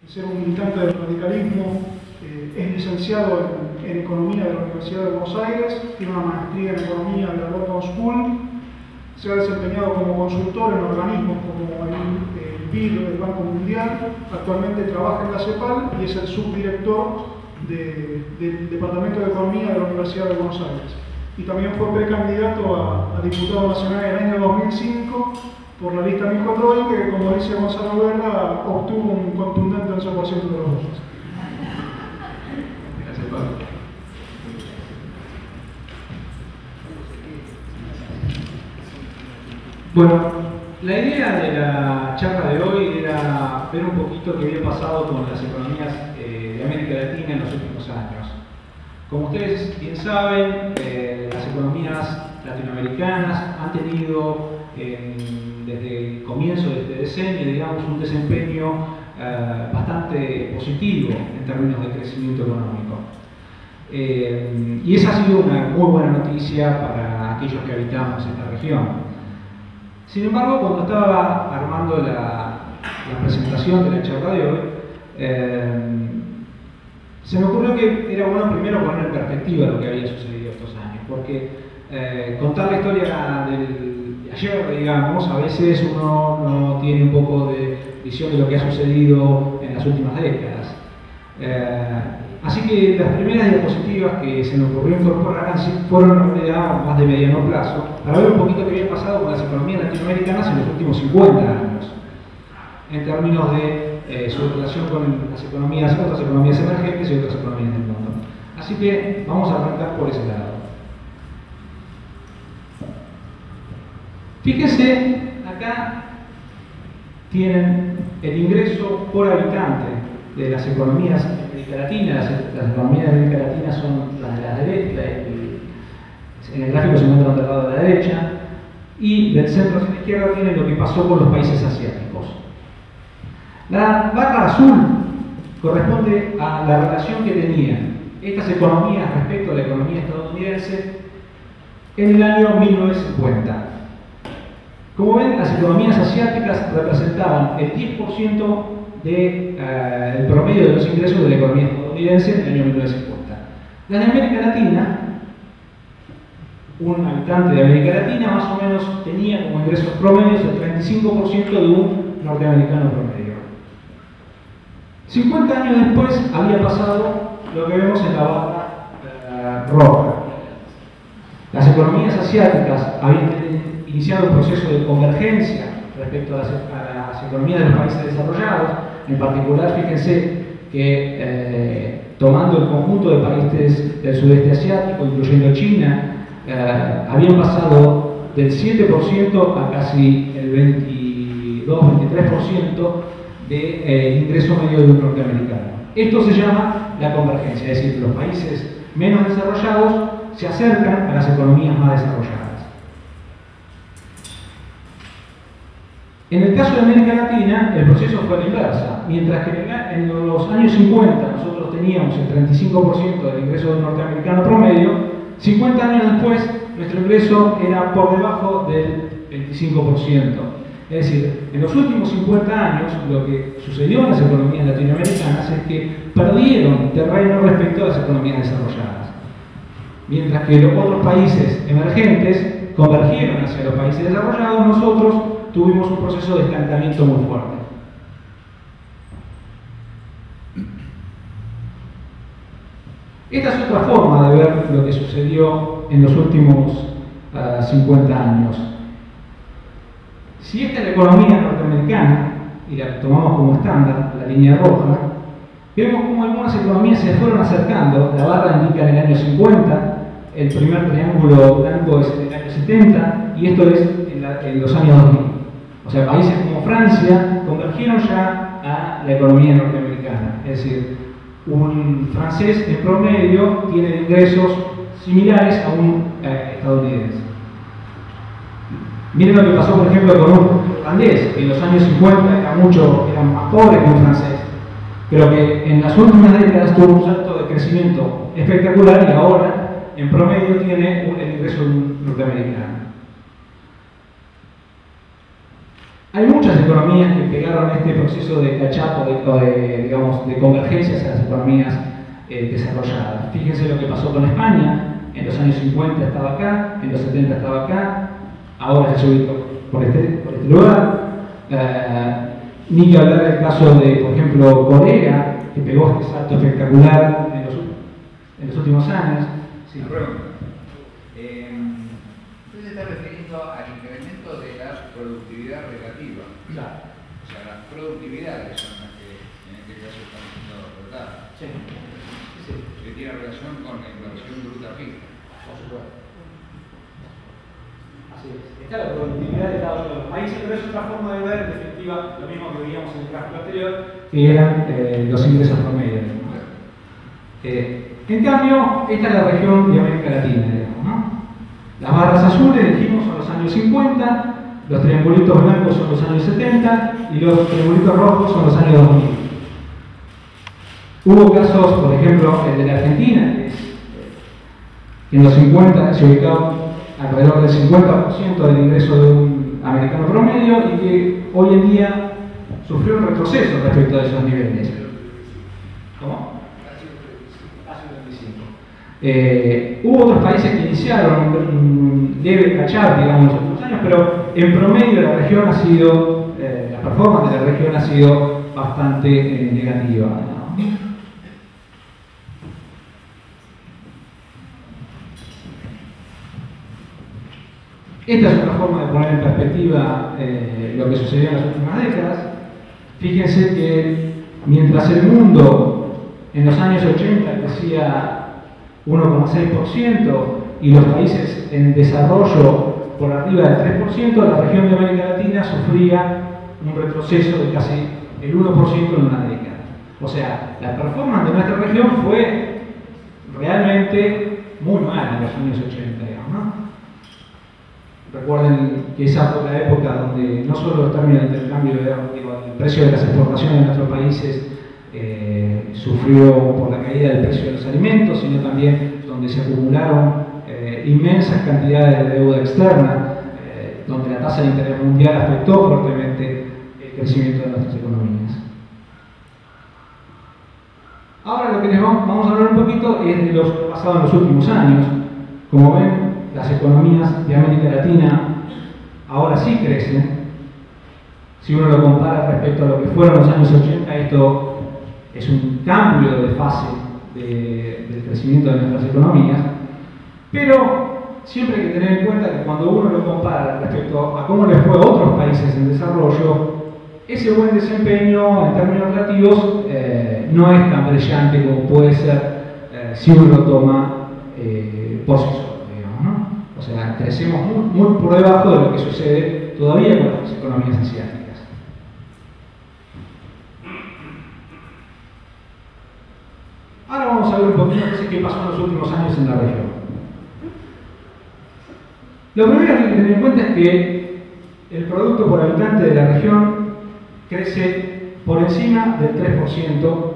Ser un militante del radicalismo, es licenciado en Economía de la Universidad de Buenos Aires, tiene una maestría en Economía de la Wharton School, se ha desempeñado como consultor en organismos como el BID, el Banco Mundial, actualmente trabaja en la CEPAL y es el subdirector del Departamento de Economía de la Universidad de Buenos Aires. Y también fue precandidato a diputado nacional en el año 2005 por la lista 1420, que, como dice Gonzalo Guerra, obtuvo un contundente 11% de los votos. Gracias, Pablo. Bueno, la idea de la charla de hoy era ver un poquito qué había pasado con las economías de América Latina en los últimos años. Como ustedes bien saben, las economías latinoamericanas han tenido desde el comienzo de este decenio, digamos, un desempeño bastante positivo en términos de crecimiento económico. Y esa ha sido una muy buena noticia para aquellos que habitamos esta región. Sin embargo, cuando estaba armando la presentación de la charla de hoy, se me ocurrió que era bueno primero poner en perspectiva lo que había sucedido estos años, porque contar la historia de ayer, digamos, a veces uno no tiene un poco de visión de lo que ha sucedido en las últimas décadas. Así que las primeras diapositivas que se me ocurrió incorporar fueron en realidad más de mediano plazo, para ver un poquito qué había pasado con las economías latinoamericanas en los últimos 50 años, en términos de su relación con las economías, otras economías emergentes y otras economías del mundo. Así que vamos a arrancar por ese lado. Fíjense, acá tienen el ingreso por habitante de las economías de América Latina. Las economías de América Latina son las de la derecha, en el gráfico se encuentran del lado de la derecha, y del centro hacia la izquierda tienen lo que pasó con los países asiáticos. La barra azul corresponde a la relación que tenían estas economías respecto a la economía estadounidense en el año 1950. Como ven, las economías asiáticas representaban el 10% del promedio de los ingresos de la economía estadounidense en el año 1950. Las de América Latina, un habitante de América Latina más o menos tenía como ingresos promedios el 35% de un norteamericano promedio. 50 años después había pasado lo que vemos en la barra roja. Las economías asiáticas habían iniciado un proceso de convergencia respecto a las economías de los países desarrollados. En particular, fíjense que tomando el conjunto de países del sudeste asiático, incluyendo China, habían pasado del 7% a casi el 22-23% del ingreso medio de un norteamericano. Esto se llama la convergencia, es decir, los países menos desarrollados se acercan a las economías más desarrolladas. En el caso de América Latina, el proceso fue a la inversa. Mientras que en los años 50 nosotros teníamos el 35% del ingreso de un norteamericano promedio, 50 años después nuestro ingreso era por debajo del 25%. Es decir, en los últimos 50 años lo que sucedió en las economías latinoamericanas es que perdieron terreno respecto a las economías desarrolladas. Mientras que los otros países emergentes convergieron hacia los países desarrollados, nosotros tuvimos un proceso de estancamiento muy fuerte. Esta es otra forma de ver lo que sucedió en los últimos 50 años. Si esta es la economía norteamericana, y la tomamos como estándar, la línea roja, vemos cómo algunas economías se fueron acercando. La barra indica en el año 50, el primer triángulo blanco es en el año 70, y esto es en los años 2000. O sea, países como Francia convergieron ya a la economía norteamericana. Es decir, un francés en promedio tiene ingresos similares a un estadounidense. Miren lo que pasó, por ejemplo, con un holandés, que en los años 50 era más pobre que un francés, pero que en las últimas décadas tuvo un salto de crecimiento espectacular y ahora, en promedio, tiene el ingreso de un norteamericano. Hay muchas economías que pegaron este proceso de catch-up digamos, de convergencia hacia las economías desarrolladas. Fíjense lo que pasó con España. En los años 50 estaba acá, en los 70 estaba acá, ahora ya se ubicó por este lugar. Ni que hablar del caso de, por ejemplo, Corea, que pegó este salto espectacular en los últimos años. Sí. Una pregunta. Usted se está refiriendo al incremento de la productividad relativa. Claro. O sea, las productividades son las que en este caso están siendo aportadas. Sí. Sí. Que tiene relación con la inversión bruta fija. Por supuesto. Así es. Está la productividad de cada uno de los países, pero es otra forma de ver, en definitiva, lo mismo que veíamos en el gráfico anterior, que eran los ingresos promedios. En cambio, esta es la región de América Latina, digamos, ¿no? Las barras azules, dijimos, son los años 50, los triangulitos blancos son los años 70 y los triangulitos rojos son los años 2000. Hubo casos, por ejemplo, el de la Argentina, que en los 50 se ubicaba alrededor del 50% del ingreso de un americano promedio y que hoy en día sufrió un retroceso respecto a esos niveles. ¿Cómo? Hubo otros países que iniciaron un leve catch-up, digamos, en los últimos años, pero en promedio la región ha sido, la performance de la región ha sido bastante negativa, ¿no? Esta es otra forma de poner en perspectiva lo que sucedió en las últimas décadas. Fíjense que mientras el mundo en los años 80 crecía 1,6% y los países en desarrollo por arriba del 3%, la región de América Latina sufría un retroceso de casi el 1% en una década. O sea, la performance de nuestra región fue realmente muy mala en los años 80, digamos, ¿no? Recuerden que esa fue la época donde no solo los términos de intercambio, el precio de las exportaciones de nuestros países sufrió por la caída del precio de los alimentos, sino también donde se acumularon inmensas cantidades de deuda externa, donde la tasa de interés mundial afectó fuertemente el crecimiento de nuestras economías. Ahora lo que les vamos a hablar un poquito es de lo que ha pasado en los últimos años. Como ven, las economías de América Latina ahora sí crecen. Si uno lo compara respecto a lo que fueron los años 80, esto es un cambio de fase del crecimiento de nuestras economías. Pero siempre hay que tener en cuenta que cuando uno lo compara respecto a cómo les fue a otros países en desarrollo, ese buen desempeño en términos relativos no es tan brillante como puede ser si uno lo toma por sí solo. O sea, crecemos muy por debajo de lo que sucede todavía con las economías asiáticas. Ahora vamos a ver un poquito qué pasó en los últimos años en la región. Lo primero que hay que tener en cuenta es que el producto por habitante de la región crece por encima del 3%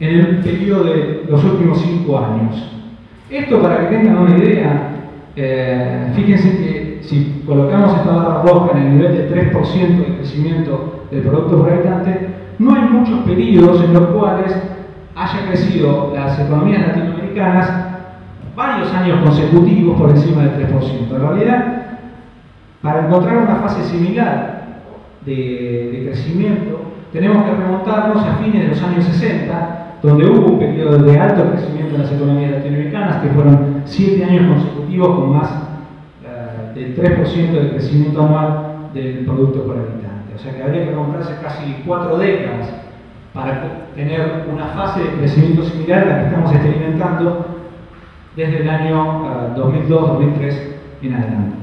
en el periodo de los últimos 5 años. Esto, para que tengan una idea, fíjense que si colocamos esta barra roja en el nivel de 3% de crecimiento del producto por habitante, no hay muchos periodos en los cuales haya crecido las economías latinoamericanas varios años consecutivos por encima del 3%. En realidad, para encontrar una fase similar de crecimiento, tenemos que remontarnos a fines de los años 60, donde hubo un periodo de alto crecimiento en las economías latinoamericanas, que fueron 7 años consecutivos con más del 3% de crecimiento anual del producto por habitante. O sea que habría que remontarse casi 4 décadas para tener una fase de crecimiento similar a la que estamos experimentando desde el año 2002-2003 en adelante.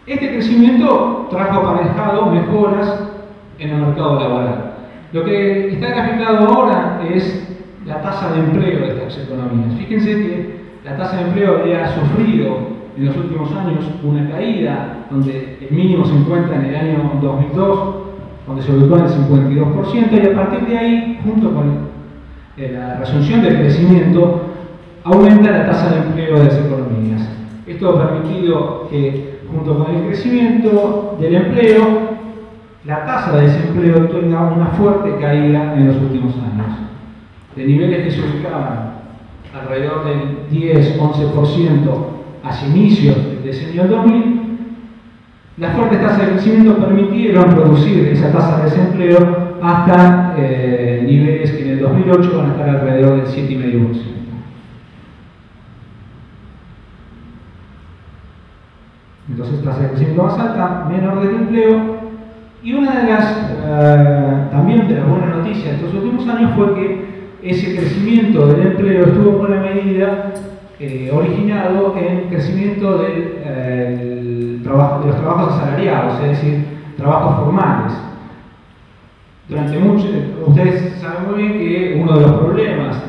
Este crecimiento trajo aparejado mejoras en el mercado laboral. Lo que está graficado ahora es la tasa de empleo de estas economías. Fíjense que la tasa de empleo había sufrido en los últimos años una caída, donde el mínimo se encuentra en el año 2002, donde se ubicó en el 52%, y a partir de ahí, junto con la resunción del crecimiento, aumenta la tasa de empleo de las economías. Esto ha permitido que, junto con el crecimiento del empleo, la tasa de desempleo tenga una fuerte caída en los últimos años. De niveles que se ubicaban alrededor del 10-11% hacia inicios del decenio 2000, las fuertes tasas de crecimiento permitieron reducir esa tasa de desempleo hasta niveles que en el 2008 van a estar alrededor del 7,5%. Entonces, tasa de crecimiento más alta, menor desempleo. Y una de las, también de las buenas noticias de estos últimos años fue que ese crecimiento del empleo estuvo en buena medida originado en crecimiento de los trabajos asalariados, es decir, trabajos formales. Ustedes saben muy bien que uno de los problemas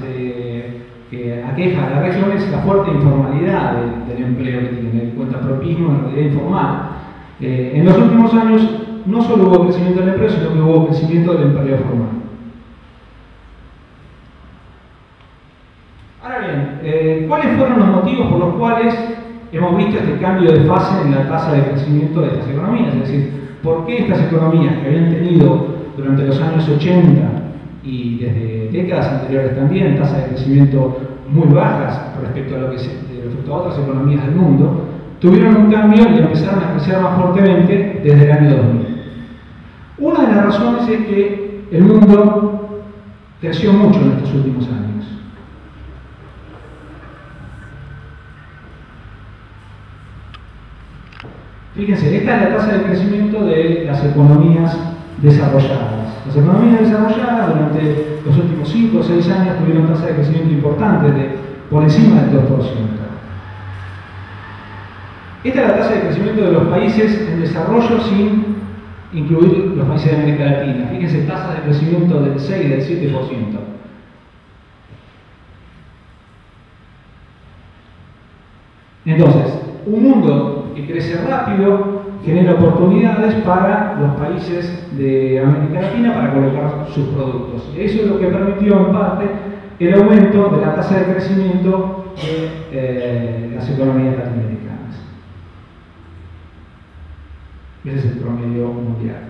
que aqueja a la región es la fuerte informalidad del empleo que tiene, el cuentapropismo en realidad informal. En los últimos años no solo hubo crecimiento del empleo, sino que hubo crecimiento del empleo formal. Ahora bien, ¿cuáles fueron los motivos por los cuales hemos visto este cambio de fase en la tasa de crecimiento de estas economías? Es decir, ¿por qué estas economías que habían tenido durante los años 80 y desde décadas anteriores también tasas de crecimiento muy bajas respecto a otras economías del mundo, tuvieron un cambio y empezaron a crecer más fuertemente desde el año 2000? Una de las razones es que el mundo creció mucho en estos últimos años. Fíjense, esta es la tasa de crecimiento de las economías desarrolladas. Las economías desarrolladas durante los últimos 5 o 6 años tuvieron tasas de crecimiento importantes, por encima del 2%. Esta es la tasa de crecimiento de los países en desarrollo sin incluir los países de América Latina. Fíjense, tasas de crecimiento del 6, del 7%. Entonces, un mundo que crece rápido genera oportunidades para los países de América Latina para colocar sus productos. Eso es lo que permitió en parte el aumento de la tasa de crecimiento de las economías latinoamericanas. Ese es el promedio mundial.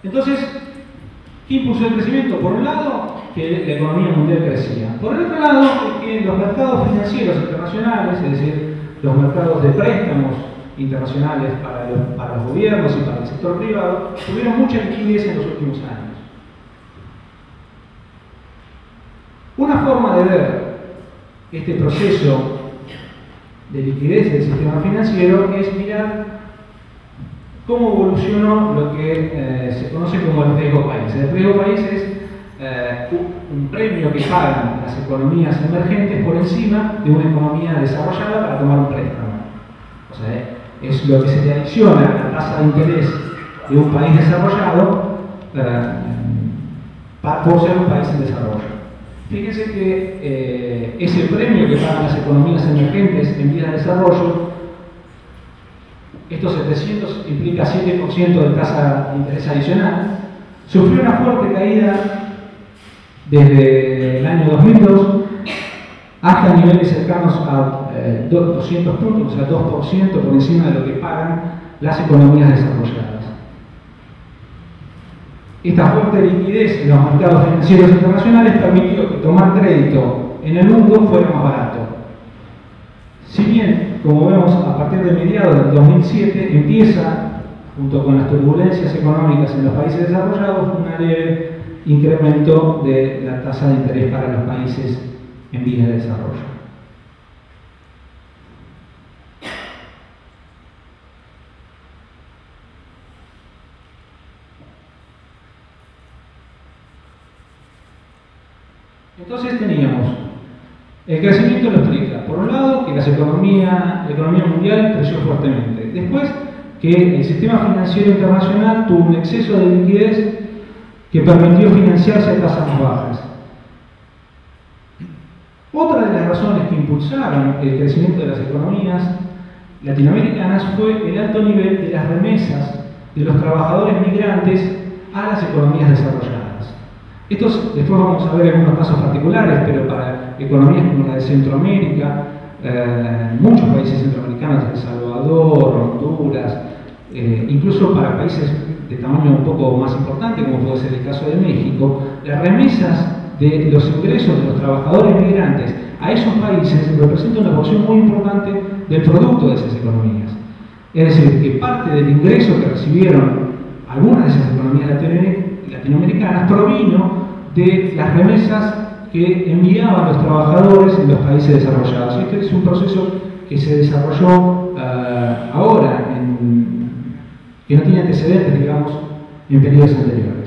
Entonces, ¿qué impulsó el crecimiento? Por un lado, que la economía mundial crecía. Por el otro lado, que los mercados financieros internacionales, es decir, los mercados de préstamos internacionales para los gobiernos y para el sector privado, tuvieron mucha liquidez en los últimos años. Una forma de ver este proceso de liquidez del sistema financiero es mirar cómo evolucionó lo que se conoce como el riesgo país. El riesgo país es un premio que pagan las economías emergentes por encima de una economía desarrollada para tomar un préstamo. O sea, es lo que se le adiciona a la tasa de interés de un país desarrollado por ser un país en desarrollo. Fíjense que ese premio que pagan las economías emergentes en vías de desarrollo, estos 700 implica 7% de tasa de interés adicional, sufrió una fuerte caída desde el año 2002 hasta niveles cercanos a 200 puntos, o sea, 2% por encima de lo que pagan las economías desarrolladas. Esta fuerte liquidez en los mercados financieros internacionales permitió que tomar crédito en el mundo fuera más barato. Si bien, como vemos, a partir de mediados del 2007 empieza, junto con las turbulencias económicas en los países desarrollados, un leve incremento de la tasa de interés para los países en vías de desarrollo. Entonces teníamos el crecimiento, lo explica. Por un lado, que la economía mundial creció fuertemente. Después, que el sistema financiero internacional tuvo un exceso de liquidez que permitió financiarse a tasas más bajas. Otra de las razones que impulsaron el crecimiento de las economías latinoamericanas fue el alto nivel de las remesas de los trabajadores migrantes a las economías desarrolladas. Estos, después vamos a ver algunos casos particulares, pero para economías como la de Centroamérica, muchos países centroamericanos, El Salvador, Honduras, incluso para países de tamaño un poco más importante, como puede ser el caso de México, las remesas de los ingresos de los trabajadores migrantes a esos países representan una porción muy importante del producto de esas economías. Es decir, que parte del ingreso que recibieron algunas de esas economías latinoamericanas provino de las remesas que enviaban los trabajadores en los países desarrollados. Este es un proceso que se desarrolló ahora, que no tiene antecedentes, digamos, en periodos anteriores.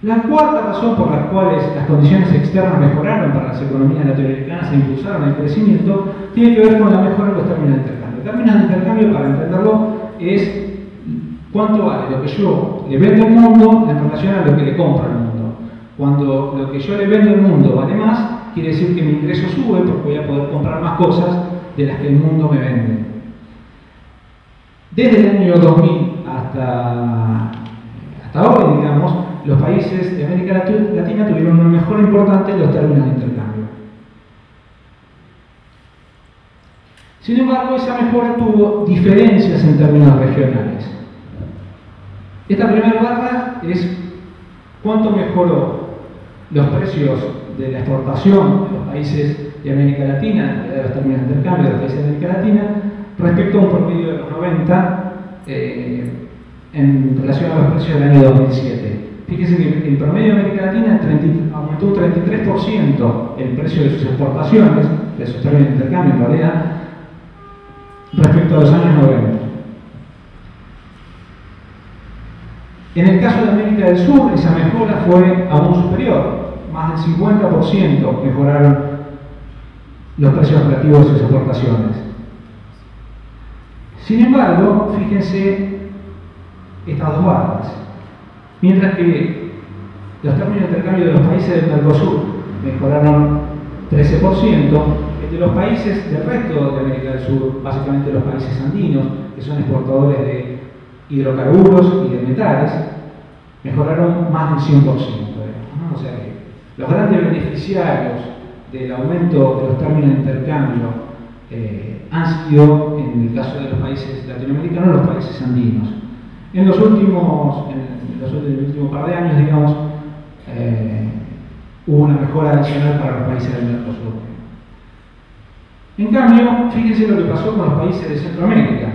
La cuarta razón por la cual las condiciones externas mejoraron para las economías latinoamericanas e impulsaron el crecimiento tiene que ver con la mejora en los términos de intercambio. Términos de intercambio, para entenderlo, es cuánto vale lo que yo le vendo al mundo en relación a lo que le compro al mundo. Cuando lo que yo le vendo al mundo vale más, quiere decir que mi ingreso sube porque voy a poder comprar más cosas de las que el mundo me vende. Desde el año 2000 hasta hoy, digamos, los países de América Latina tuvieron una mejora importante en los términos de intercambio. Sin embargo, esa mejora tuvo diferencias en términos regionales. Esta primera barra es cuánto mejoró los precios de la exportación de los países de América Latina, de los términos de intercambio de los países de América Latina, respecto a un promedio de los 90 en relación a los precios del año 2007. Fíjense que el promedio de América Latina aumentó un 33% el precio de sus exportaciones, de sus términos de intercambio en realidad, respecto a los años 90. En el caso de América del Sur, esa mejora fue aún superior. Más del 50% mejoraron los precios relativos de sus exportaciones. Sin embargo, fíjense estas dos barras. Mientras que los términos de intercambio de los países del Mercosur mejoraron 13%, de los países del resto de América del Sur, básicamente los países andinos, que son exportadores de hidrocarburos y de metales, mejoraron más del 100%. O sea que los grandes beneficiarios del aumento de los términos de intercambio han sido, en el caso de los países latinoamericanos, los países andinos. En el último par de años, digamos, hubo una mejora adicional para los países del Mercosur. En cambio, fíjense lo que pasó con los países de Centroamérica.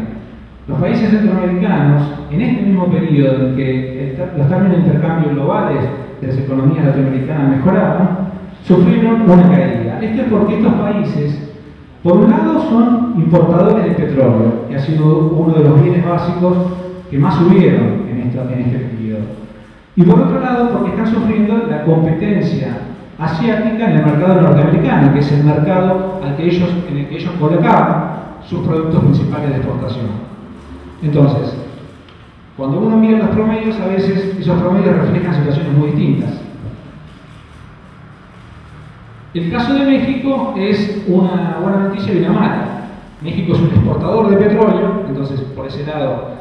Los países centroamericanos, en este mismo periodo en que los términos de intercambio globales de las economías latinoamericanas mejoraban, sufrieron una caída. Esto es porque estos países, por un lado, son importadores de petróleo, que ha sido uno de los bienes básicos que más subieron en este periodo. Y por otro lado, porque están sufriendo la competencia asiática en el mercado norteamericano, que es el mercado en el que ellos colocaban sus productos principales de exportación. Entonces, cuando uno mira los promedios, a veces esos promedios reflejan situaciones muy distintas. El caso de México es una buena noticia y una mala. México es un exportador de petróleo, entonces por ese lado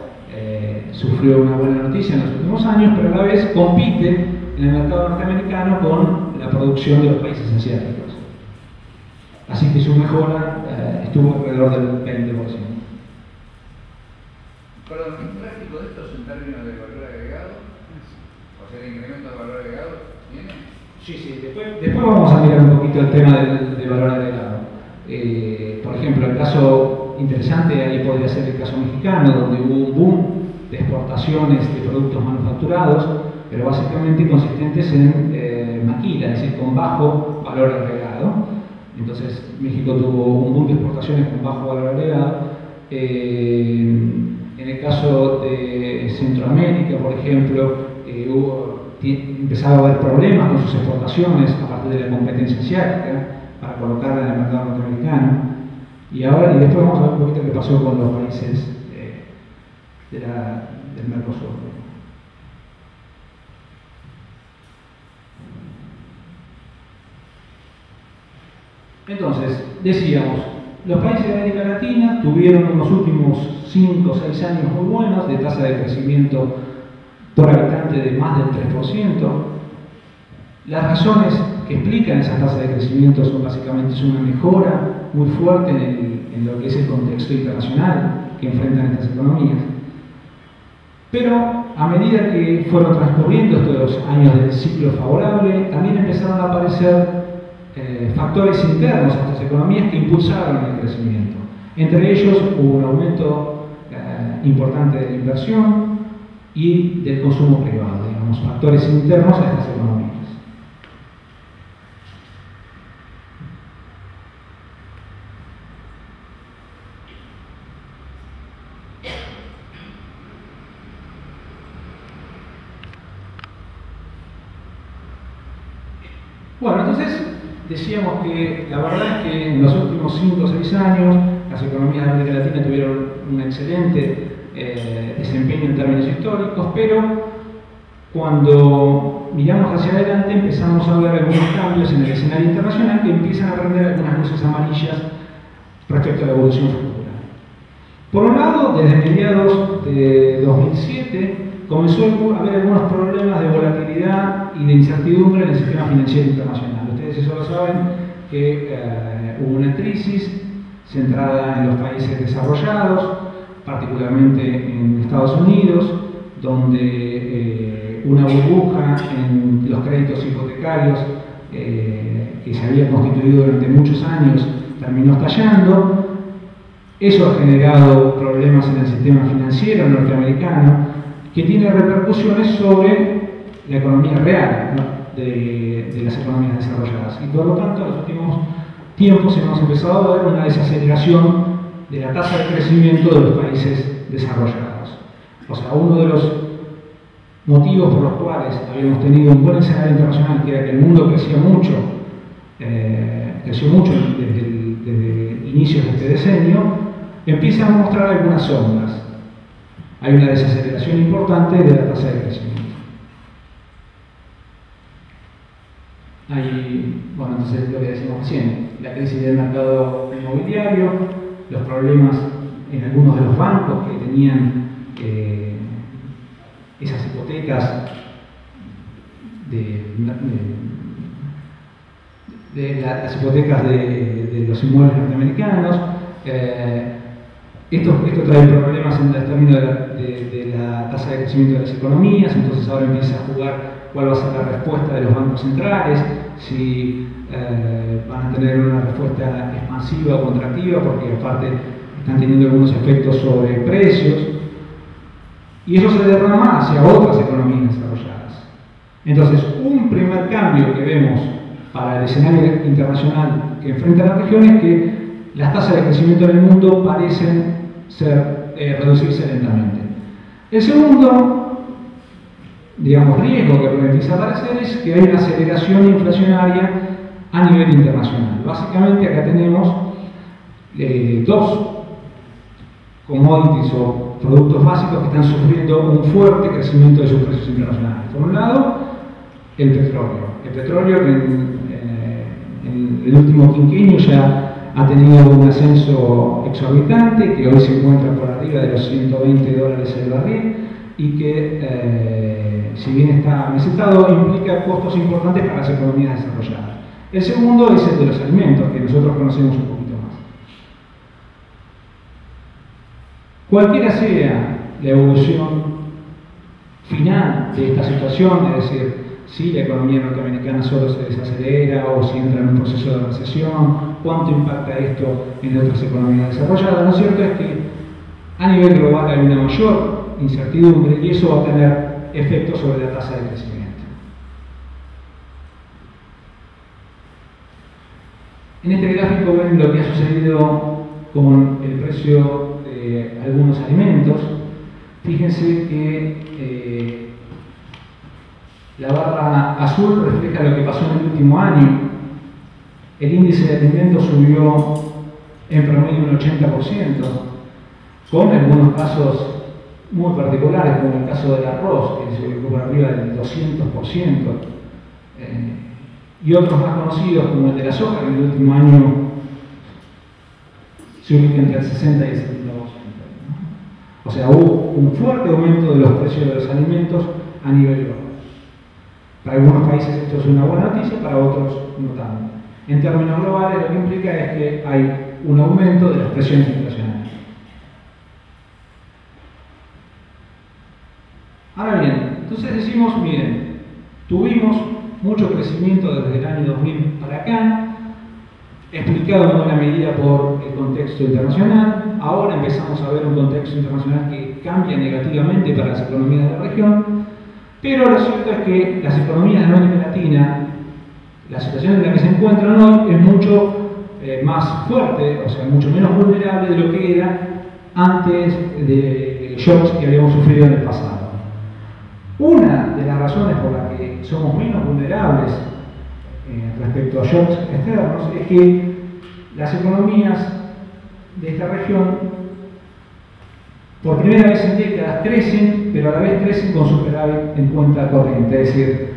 sufrió una buena noticia en los últimos años, pero a la vez compite en el mercado norteamericano con la producción de los países asiáticos. Así que su mejora estuvo alrededor del 20%. Perdón, ¿un gráfico de estos en términos de valor agregado? O sea, el incremento de valor agregado tiene. Sí, después vamos a mirar un poquito el tema del valor agregado. Por ejemplo, el caso interesante ahí podría ser el caso mexicano, donde hubo un boom de exportaciones de productos manufacturados, pero básicamente consistentes en maquila, es decir, con bajo valor agregado. Entonces, México tuvo un boom de exportaciones con bajo valor agregado. En el caso de Centroamérica, por ejemplo, empezaba a haber problemas con sus exportaciones a partir de la competencia asiática para colocarla en el mercado norteamericano. Y después vamos a ver un poquito qué pasó con los países del Mercosur. Entonces, decíamos, los países de América Latina tuvieron unos últimos 5 o 6 años muy buenos de tasa de crecimiento por habitante de más del 3%. Las razones que explican esas tasas de crecimiento son básicamente una mejora muy fuerte en lo que es el contexto internacional que enfrentan estas economías. Pero a medida que fueron transcurriendo estos años del ciclo favorable, también empezaron a aparecer factores internos a estas economías que impulsaron el crecimiento. Entre ellos hubo un aumento importante de la inversión y del consumo privado, digamos, factores internos a estas economías. Bueno, entonces decíamos que la verdad es que en los últimos 5 o 6 años las economías de América Latina tuvieron un excelente desempeño en términos históricos, pero cuando miramos hacia adelante empezamos a ver algunos cambios en el escenario internacional que empiezan a prender algunas luces amarillas respecto a la evolución futura. Por un lado, desde mediados de 2007 comenzó a haber algunos problemas de volatilidad y de incertidumbre en el sistema financiero internacional. Ustedes eso lo saben, que hubo una crisis centrada en los países desarrollados, particularmente en Estados Unidos, donde una burbuja en los créditos hipotecarios que se había constituido durante muchos años terminó estallando. Eso ha generado problemas en el sistema financiero norteamericano que tiene repercusiones sobre la economía real, ¿no?, de las economías desarrolladas. Y por lo tanto, en los últimos tiempos hemos empezado a ver una desaceleración de la tasa de crecimiento de los países desarrollados. O sea, uno de los motivos por los cuales habíamos tenido un buen escenario internacional, que era que el mundo creció mucho desde inicios de este decenio, empieza a mostrar algunas sombras. Hay una desaceleración importante de la tasa de crecimiento. Bueno, entonces lo que decíamos recién, la crisis del mercado inmobiliario, los problemas en algunos de los bancos que tenían esas hipotecas las hipotecas de los inmuebles norteamericanos. Esto trae problemas en términos de la tasa de crecimiento de las economías. Entonces ahora empieza a jugar cuál va a ser la respuesta de los bancos centrales, si van a tener una respuesta expansiva o contractiva, porque aparte están teniendo algunos efectos sobre precios, y eso se derrama hacia otras economías desarrolladas. Entonces, un primer cambio que vemos para el escenario internacional que enfrenta la región es que las tasas de crecimiento en el mundo parecen reducirse lentamente. El segundo, digamos, riesgo que puede empezar a aparecer es que hay una aceleración inflacionaria a nivel internacional. Básicamente acá tenemos dos commodities o productos básicos que están sufriendo un fuerte crecimiento de sus precios internacionales. Por un lado, el petróleo. El petróleo que en el último quinquenio ya ha tenido un ascenso exorbitante, que hoy se encuentra por arriba de los $120 el barril, y que, si bien está mesetado, implica costos importantes para las economías desarrolladas. El segundo es el de los alimentos, que nosotros conocemos un poquito más. Cualquiera sea la evolución final de esta situación, es decir, si la economía norteamericana solo se desacelera o si entra en un proceso de recesión, cuánto impacta esto en otras economías desarrolladas, lo cierto es que a nivel global hay una mayor incertidumbre y eso va a tener efectos sobre la tasa de crecimiento. En este gráfico ven lo que ha sucedido con el precio de algunos alimentos. Fíjense que la barra azul refleja lo que pasó en el último año. El índice de alimentos subió en promedio un 80%, con algunos casos muy particulares, como el caso del arroz, que se ubicó por arriba del 200%. y otros más conocidos como el de la soja, que en el último año se ubica entre el 60 y el 70%. O sea, hubo un fuerte aumento de los precios de los alimentos a nivel global. Para algunos países esto es una buena noticia, para otros no tanto. En términos globales, lo que implica es que hay un aumento de las presiones inflacionarias. Ahora bien, entonces decimos, miren, tuvimos mucho crecimiento desde el año 2000 para acá, explicado en buena medida por el contexto internacional. Ahora empezamos a ver un contexto internacional que cambia negativamente para las economías de la región, pero lo cierto es que las economías de América Latina, la situación en la que se encuentran hoy es mucho más fuerte, o sea, mucho menos vulnerable de lo que era antes de shocks que habíamos sufrido en el pasado. Una de las razones por las que somos menos vulnerables respecto a shocks externos es que las economías de esta región por primera vez en décadas crecen, pero a la vez crecen con superávit en cuenta corriente, es decir,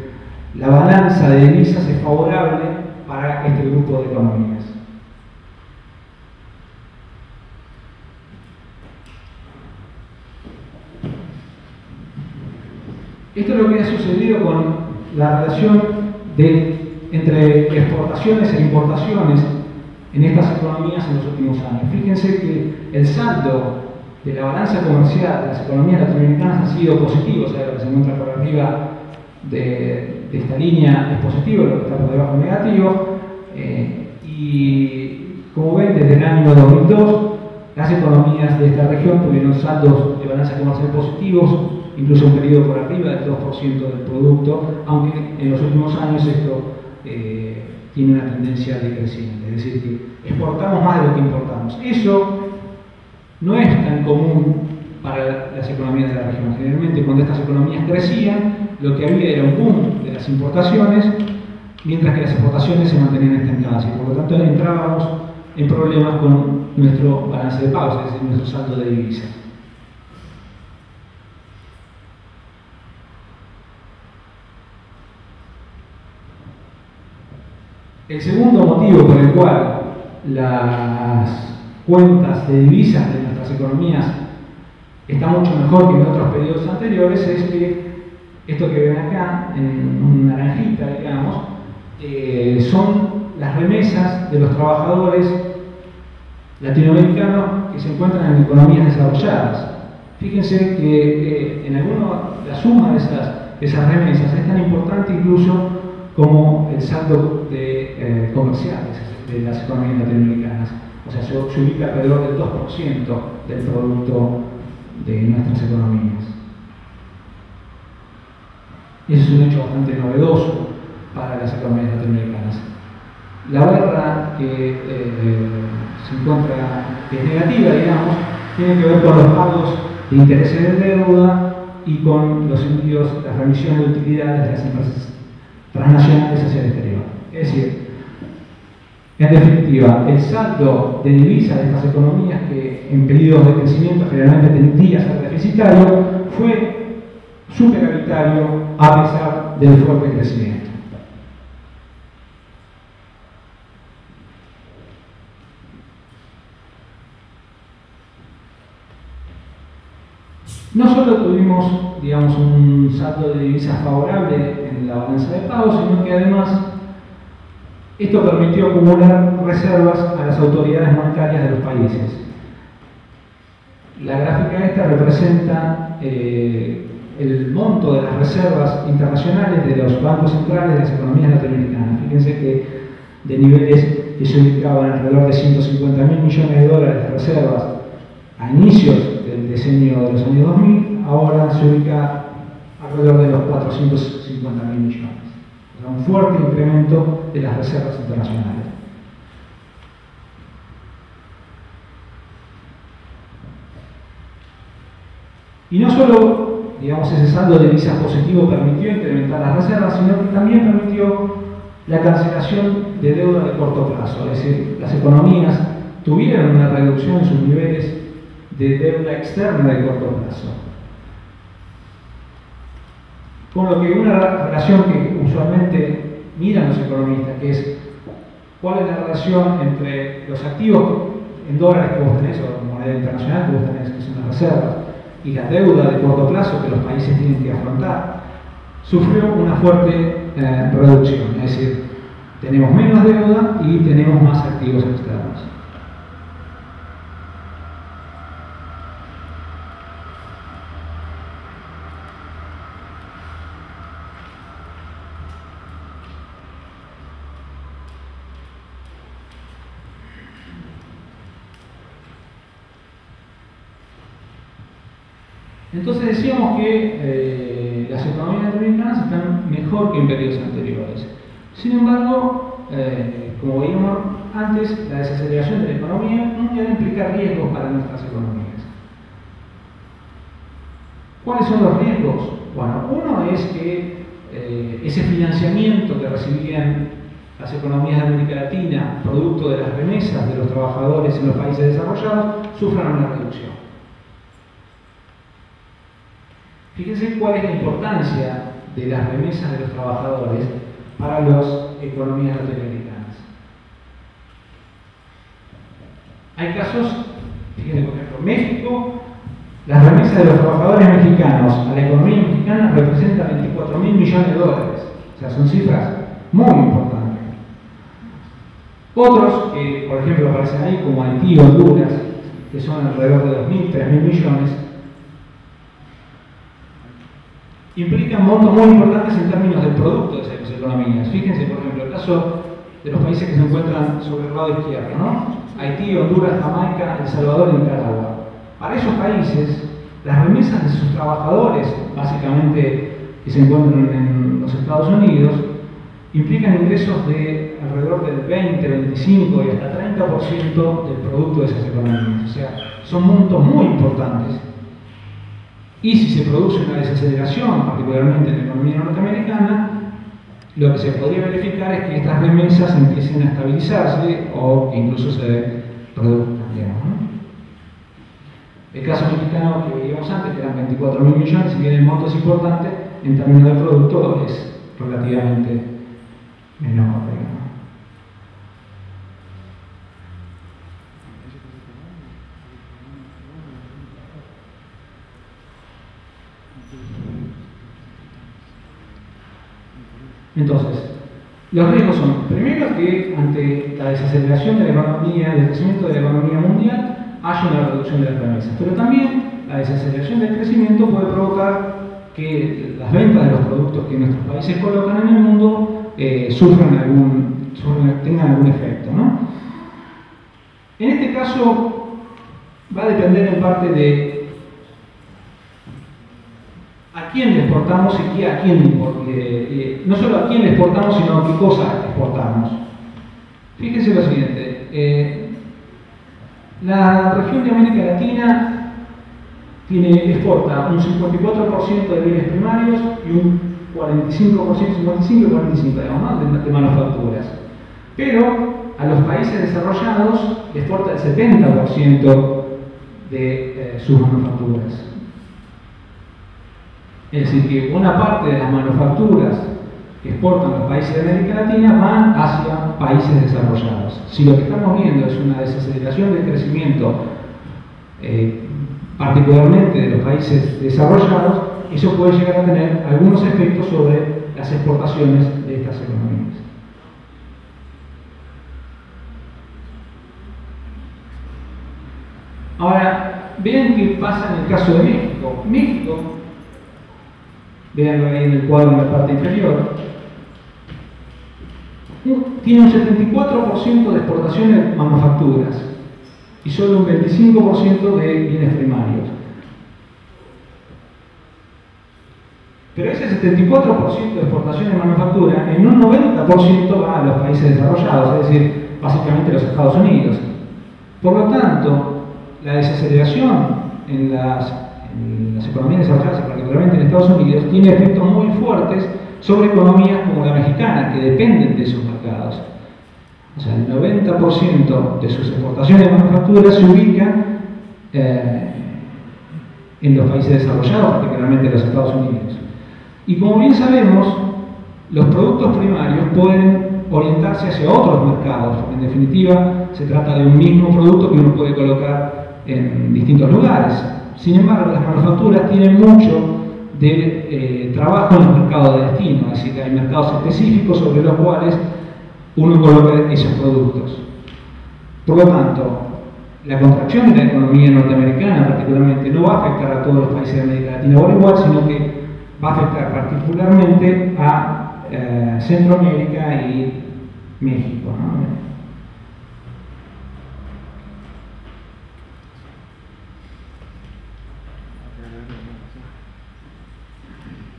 la balanza de divisas es favorable para este grupo de economías. Esto es lo que ha sucedido con la relación entre exportaciones e importaciones en estas economías en los últimos años. Fíjense que el saldo de la balanza comercial de las economías latinoamericanas ha sido positivo, o sea, lo que se encuentra por arriba de esta línea es positivo, lo que está por debajo es negativo, y como ven, desde el año 2002 las economías de esta región tuvieron saldos de balanza comercial positivos, incluso un periodo por arriba del 2% del producto, aunque en los últimos años esto tiene una tendencia decreciente, es decir, que exportamos más de lo que importamos. Eso no es tan común para las economías de la región. Generalmente, cuando estas economías crecían, lo que había era un boom de las importaciones, mientras que las exportaciones se mantenían estancadas, y por lo tanto entrábamos en problemas con nuestro balance de pagos, es decir, nuestro saldo de divisas. El segundo motivo por el cual las cuentas de divisas de nuestras economías están mucho mejor que en otros periodos anteriores es que esto que ven acá, en una naranjita, digamos, son las remesas de los trabajadores latinoamericanos que se encuentran en economías desarrolladas. Fíjense que en alguna, la suma de esas remesas es tan importante incluso como el saldo comercial de las economías latinoamericanas. O sea, se ubica alrededor del 2% del producto de nuestras economías. Y eso es un hecho bastante novedoso para las economías latinoamericanas. La barra que se encuentra, que es negativa, digamos, tiene que ver con los pagos de intereses de deuda y con los envíos, las remisiones de utilidades de las empresas transnacionales hacia el exterior. Es decir, en definitiva, el saldo de divisas de estas economías, que en periodos de crecimiento generalmente tendía a ser deficitario, fue superavitario a pesar del fuerte crecimiento. No solo tuvimos, digamos, un saldo de divisas favorable en la balanza de pagos, sino que además esto permitió acumular reservas a las autoridades monetarias de los países. La gráfica esta representa el monto de las reservas internacionales de los bancos centrales de las economías latinoamericanas. Fíjense que de niveles que se ubicaban alrededor de 150.000 millones de dólares de reservas a inicios del decenio de los años 2000, ahora se ubica alrededor de los 450.000 millones. O sea, un fuerte incremento de las reservas internacionales. Y no solo, digamos, ese saldo de divisas positivo permitió incrementar las reservas, sino que también permitió la cancelación de deuda de corto plazo. Es decir, las economías tuvieron una reducción en sus niveles de deuda externa de corto plazo. Con lo que una relación que usualmente miran los economistas, que es cuál es la relación entre los activos en dólares que vos tenés, o moneda internacional que vos tenés, que son las reservas, y la deuda de corto plazo que los países tienen que afrontar, sufrió una fuerte reducción. Es decir, tenemos menos deuda y tenemos más activos externos. Entonces decíamos que las economías latinoamericanas están mejor que en periodos anteriores. Sin embargo, como veíamos antes, la desaceleración de la economía mundial implica riesgos para nuestras economías. ¿Cuáles son los riesgos? Bueno, uno es que ese financiamiento que recibían las economías de América Latina, producto de las remesas de los trabajadores en los países desarrollados, sufran una reducción. Fíjense cuál es la importancia de las remesas de los trabajadores para las economías latinoamericanas. Hay casos, fíjense por ejemplo, México, las remesas de los trabajadores mexicanos a la economía mexicana representan 24.000 millones de dólares. O sea, son cifras muy importantes. Otros, que por ejemplo aparecen ahí como Haití o Honduras, que son alrededor de 2.000, 3.000 millones, implican montos muy importantes en términos del producto de esas economías. Fíjense, por ejemplo, el caso de los países que se encuentran sobre el lado izquierdo, ¿no? Haití, Honduras, Jamaica, El Salvador y Nicaragua. Para esos países, las remesas de sus trabajadores, básicamente que se encuentran en los Estados Unidos, implican ingresos de alrededor del 20, 25 y hasta 30% del producto de esas economías. O sea, son montos muy importantes. Y si se produce una desaceleración, particularmente en la economía norteamericana, lo que se podría verificar es que estas remesas empiecen a estabilizarse o que incluso se reduzcan, digamos, ¿no? El caso mexicano que veíamos antes, que eran 24.000 millones, si bien el monto es importante, en términos de producto es relativamente menor, digamos. Entonces, los riesgos son, primero, que ante la desaceleración de la economía, del crecimiento de la economía mundial, haya una reducción de las remesas. Pero también la desaceleración del crecimiento puede provocar que las ventas de los productos que nuestros países colocan en el mundo tengan algún efecto, ¿no? En este caso, va a depender en parte de a quién le exportamos y a quién le importamos. No solo a quién le exportamos, sino a qué cosa exportamos. Fíjense lo siguiente. La región de América Latina exporta un 54% de bienes primarios y un 45%, 55 y 45, digamos, ¿no? de manufacturas. Pero a los países desarrollados exporta el 70% de sus manufacturas. Es decir, que una parte de las manufacturas que exportan los países de América Latina van hacia países desarrollados. Si lo que estamos viendo es una desaceleración del crecimiento, particularmente de los países desarrollados, eso puede llegar a tener algunos efectos sobre las exportaciones de estas economías. Ahora, vean qué pasa en el caso de México. México, veanlo ahí en el cuadro en la parte inferior, tiene un 74% de exportaciones de manufacturas y solo un 25% de bienes primarios. Pero ese 74% de exportaciones de manufactura, en un 90% va a los países desarrollados, es decir, básicamente los Estados Unidos. Por lo tanto, la desaceleración en las economías desarrolladas, particularmente en Estados Unidos, tiene efectos muy fuertes sobre economías como la mexicana, que dependen de esos mercados. O sea, el 90% de sus exportaciones de manufacturas se ubican en los países desarrollados, particularmente en los Estados Unidos. Y como bien sabemos, los productos primarios pueden orientarse hacia otros mercados. En definitiva, se trata de un mismo producto que uno puede colocar en distintos lugares. Sin embargo, las manufacturas tienen mucho de trabajo en los mercados de destino, es decir, que hay mercados específicos sobre los cuales uno coloca esos productos. Por lo tanto, la contracción de la economía norteamericana particularmente no va a afectar a todos los países de América Latina por igual, sino que va a afectar particularmente a Centroamérica y México, ¿no?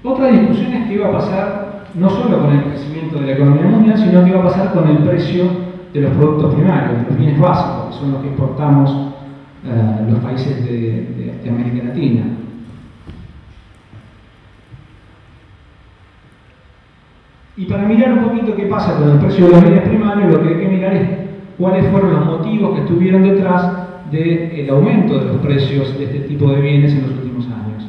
Otra discusión es qué va a pasar no solo con el crecimiento de la economía mundial, sino qué va a pasar con el precio de los productos primarios, de los bienes básicos, que son los que exportamos los países de América Latina. Y para mirar un poquito qué pasa con el precio de los bienes primarios, lo que hay que mirar es cuáles fueron los motivos que estuvieron detrás del aumento de los precios de este tipo de bienes en los últimos años.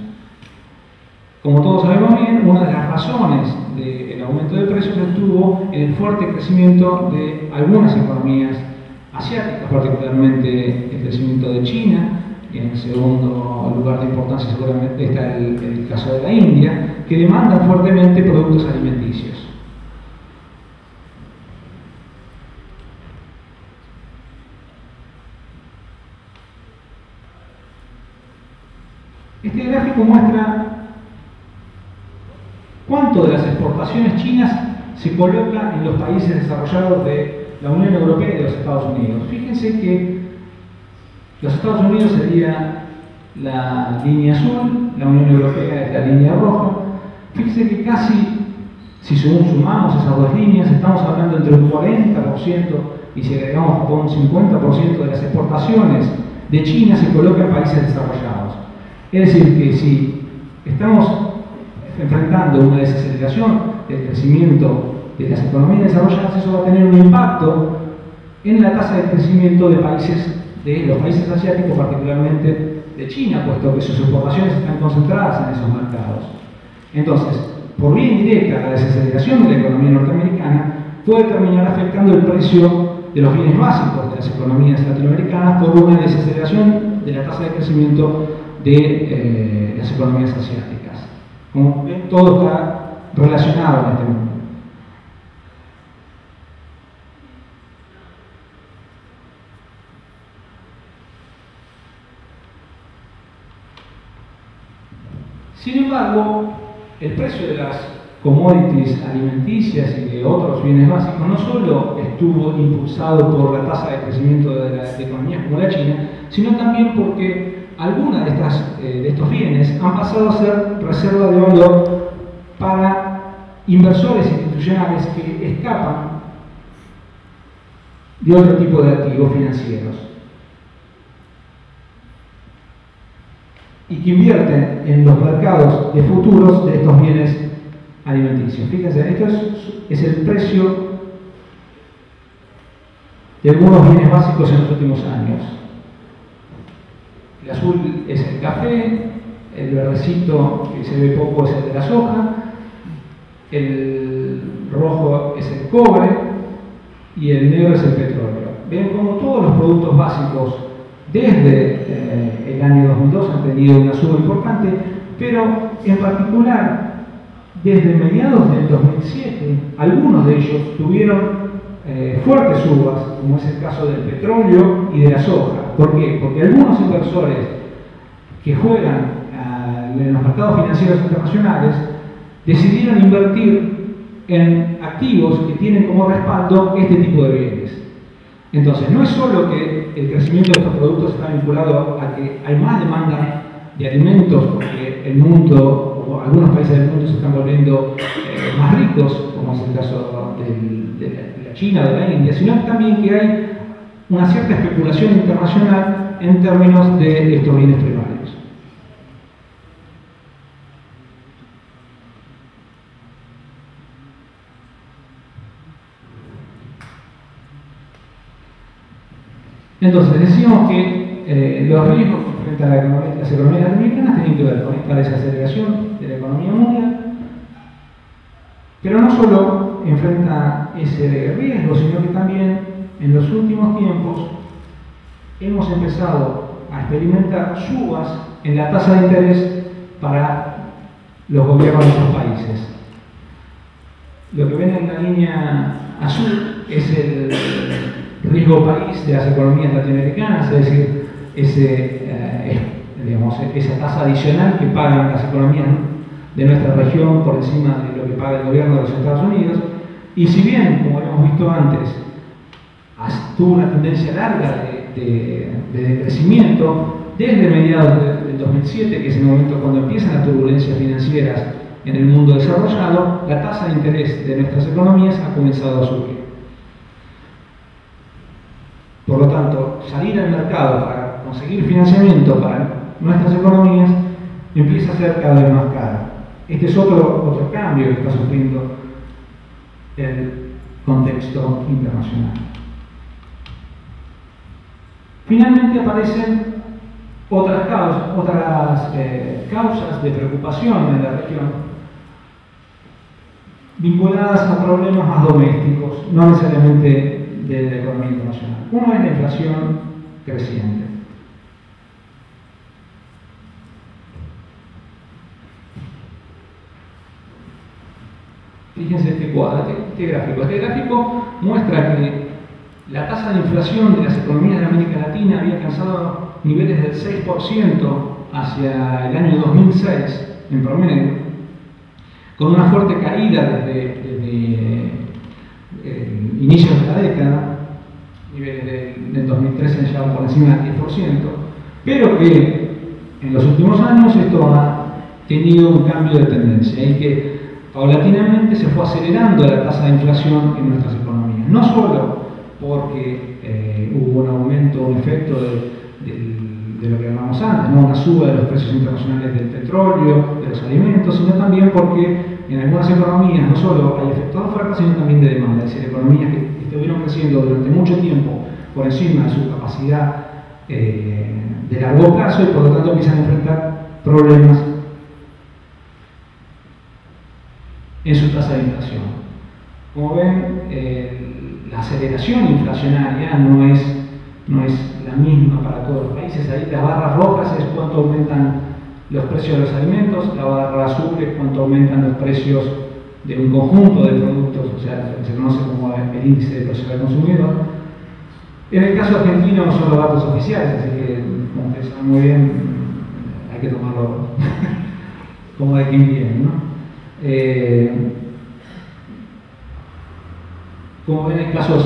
Como todos sabemos bien, una de las razones del aumento de precios estuvo en el fuerte crecimiento de algunas economías asiáticas, particularmente el crecimiento de China, y en el segundo lugar de importancia seguramente está el caso de la India, que demandan fuertemente productos alimenticios. Este gráfico muestra cuánto de las exportaciones chinas se coloca en los países desarrollados de la Unión Europea y de los Estados Unidos. Fíjense que los Estados Unidos sería la línea azul, la Unión Europea es la línea roja. Fíjense que casi, si sumamos esas dos líneas, estamos hablando entre un 40% y si agregamos Japón un 50% de las exportaciones de China se coloca en países desarrollados. Es decir, que si estamos enfrentando una desaceleración del crecimiento de las economías desarrolladas, eso va a tener un impacto en la tasa de crecimiento de los países asiáticos, particularmente de China, puesto que sus exportaciones están concentradas en esos mercados. Entonces, por vía indirecta, la desaceleración de la economía norteamericana puede terminar afectando el precio de los bienes básicos de las economías latinoamericanas por una desaceleración de la tasa de crecimiento de las economías asiáticas. Como ven, todo está relacionado en este mundo. Sin embargo, el precio de las commodities alimenticias y de otros bienes básicos no solo estuvo impulsado por la tasa de crecimiento de economías como la China, sino también porque algunas de estos bienes han pasado a ser reserva de valor para inversores institucionales que escapan de otro tipo de activos financieros y que invierten en los mercados de futuros de estos bienes alimenticios. Fíjense, esto es el precio de algunos bienes básicos en los últimos años. El azul es el café, el verdecito que se ve poco es el de la soja, el rojo es el cobre y el negro es el petróleo. Ven como todos los productos básicos desde el año 2002 han tenido una suba importante, pero en particular desde mediados del 2007 algunos de ellos tuvieron fuertes subas, como es el caso del petróleo y de la soja. ¿Por qué? Porque algunos inversores que juegan en los mercados financieros internacionales decidieron invertir en activos que tienen como respaldo este tipo de bienes. Entonces, no es solo que el crecimiento de estos productos está vinculado a que hay más demanda de alimentos, porque el mundo, o algunos países del mundo se están volviendo más ricos, como es el caso de la China o de la India, sino también que hay una cierta especulación internacional en términos de estos bienes primarios. Entonces, decíamos que los riesgos frente a las economías latinoamericanas tienen que ver con esta desaceleración de la economía mundial, Pero no solo enfrenta ese riesgo, sino que también en los últimos tiempos hemos empezado a experimentar subas en la tasa de interés para los gobiernos de estos países. Lo que ven en la línea azul es el riesgo país de las economías latinoamericanas, es decir, esa tasa adicional que pagan las economías de nuestra región por encima de lo que paga el gobierno de los Estados Unidos. Y si bien, como hemos visto antes, tuvo una tendencia larga de crecimiento, desde mediados del 2007, que es el momento cuando empiezan las turbulencias financieras en el mundo desarrollado, la tasa de interés de nuestras economías ha comenzado a subir. Por lo tanto, salir al mercado para conseguir financiamiento para nuestras economías empieza a ser cada vez más caro. Este es otro cambio que está sufriendo el contexto internacional. Finalmente aparecen otras causas de preocupación en la región vinculadas a problemas más domésticos, no necesariamente de la economía internacional. Uno es la inflación creciente. Fíjense este gráfico. Este gráfico muestra que la tasa de inflación de las economías de América Latina había alcanzado niveles del 6% hacia el año 2006 en promedio, con una fuerte caída desde inicios de la década, niveles del 2013 ya por encima del 10%, pero que en los últimos años esto ha tenido un cambio de tendencia y que paulatinamente se fue acelerando la tasa de inflación en nuestras economías, no solo porque hubo un aumento, un efecto de lo que llamamos antes, ¿no? Una suba de los precios internacionales del petróleo, de los alimentos, sino también porque en algunas economías no solo hay efectos de oferta, sino también de demanda, es decir, economías que estuvieron creciendo durante mucho tiempo por encima de su capacidad de largo plazo y por lo tanto empiezan a enfrentar problemas en su tasa de inflación. Como ven, la aceleración inflacionaria no es la misma para todos los países. Ahí las barras rojas es cuánto aumentan los precios de los alimentos, la barra azul es cuánto aumentan los precios de un conjunto de productos, o sea, lo que se conoce como el índice de precios del consumidor. En el caso argentino son los datos oficiales, así que, como ustedes saben muy bien, hay que tomarlo como de quien viene, ¿no? Como ven, en casos,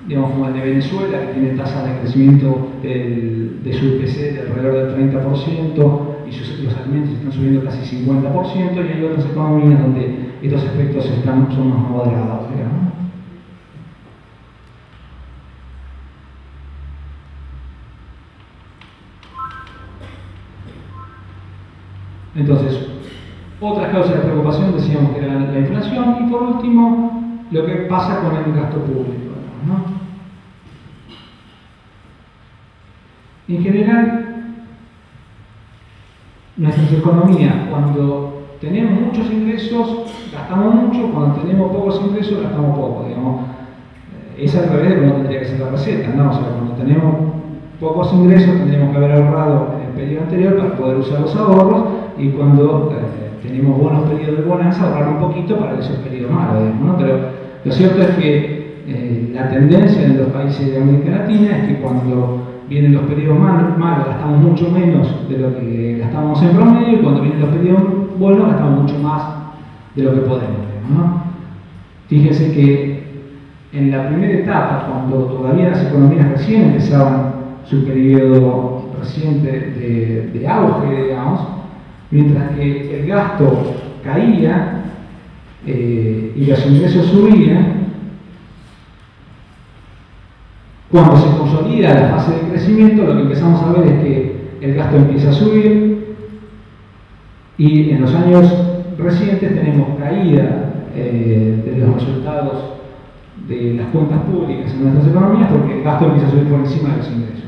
digamos, como el de Venezuela, que tiene tasas de crecimiento de su IPC de alrededor del 30% y los alimentos están subiendo casi 50%, y hay otras economías donde estos efectos son más moderados, digamos. Entonces, otras causas de preocupación decíamos que era la inflación y por último lo que pasa con el gasto público, ¿no? En general, nuestras economías, cuando tenemos muchos ingresos, gastamos mucho, cuando tenemos pocos ingresos, gastamos poco, digamos. Es al revés de cómo tendría que ser la receta, ¿no? O sea, cuando tenemos pocos ingresos, tendríamos que haber ahorrado en el periodo anterior para poder usar los ahorros, y cuando tenemos buenos periodos de bonanza, ahorrar un poquito para esos periodos malos, ¿no? Pero lo cierto es que la tendencia en los países de América Latina es que cuando vienen los periodos malos gastamos mucho menos de lo que gastamos en promedio, y cuando vienen los periodos buenos gastamos mucho más de lo que podemos, ¿no? Fíjense que en la primera etapa, cuando todavía las economías recién empezaban su periodo reciente de auge, digamos, mientras que el gasto caía y los ingresos subían, cuando se consolida la fase de crecimiento, lo que empezamos a ver es que el gasto empieza a subir, y en los años recientes tenemos caída de los resultados de las cuentas públicas en nuestras economías, porque el gasto empieza a subir por encima de los ingresos.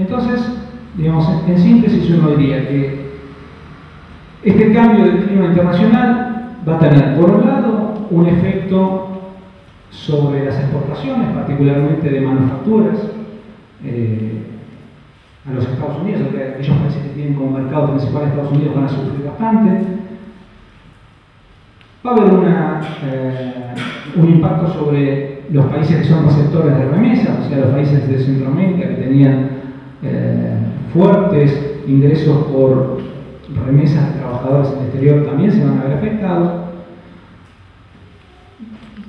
Entonces, digamos, en síntesis uno diría que este cambio del clima internacional va a tener, por un lado, un efecto sobre las exportaciones, particularmente de manufacturas, a los Estados Unidos, aquellos países que tienen como mercado principal Estados Unidos van a sufrir bastante. Va a haber un impacto sobre los países que son receptores de remesas, o sea, los países de Centroamérica que tenían fuertes ingresos por remesas de trabajadores en el exterior también se van a ver afectados.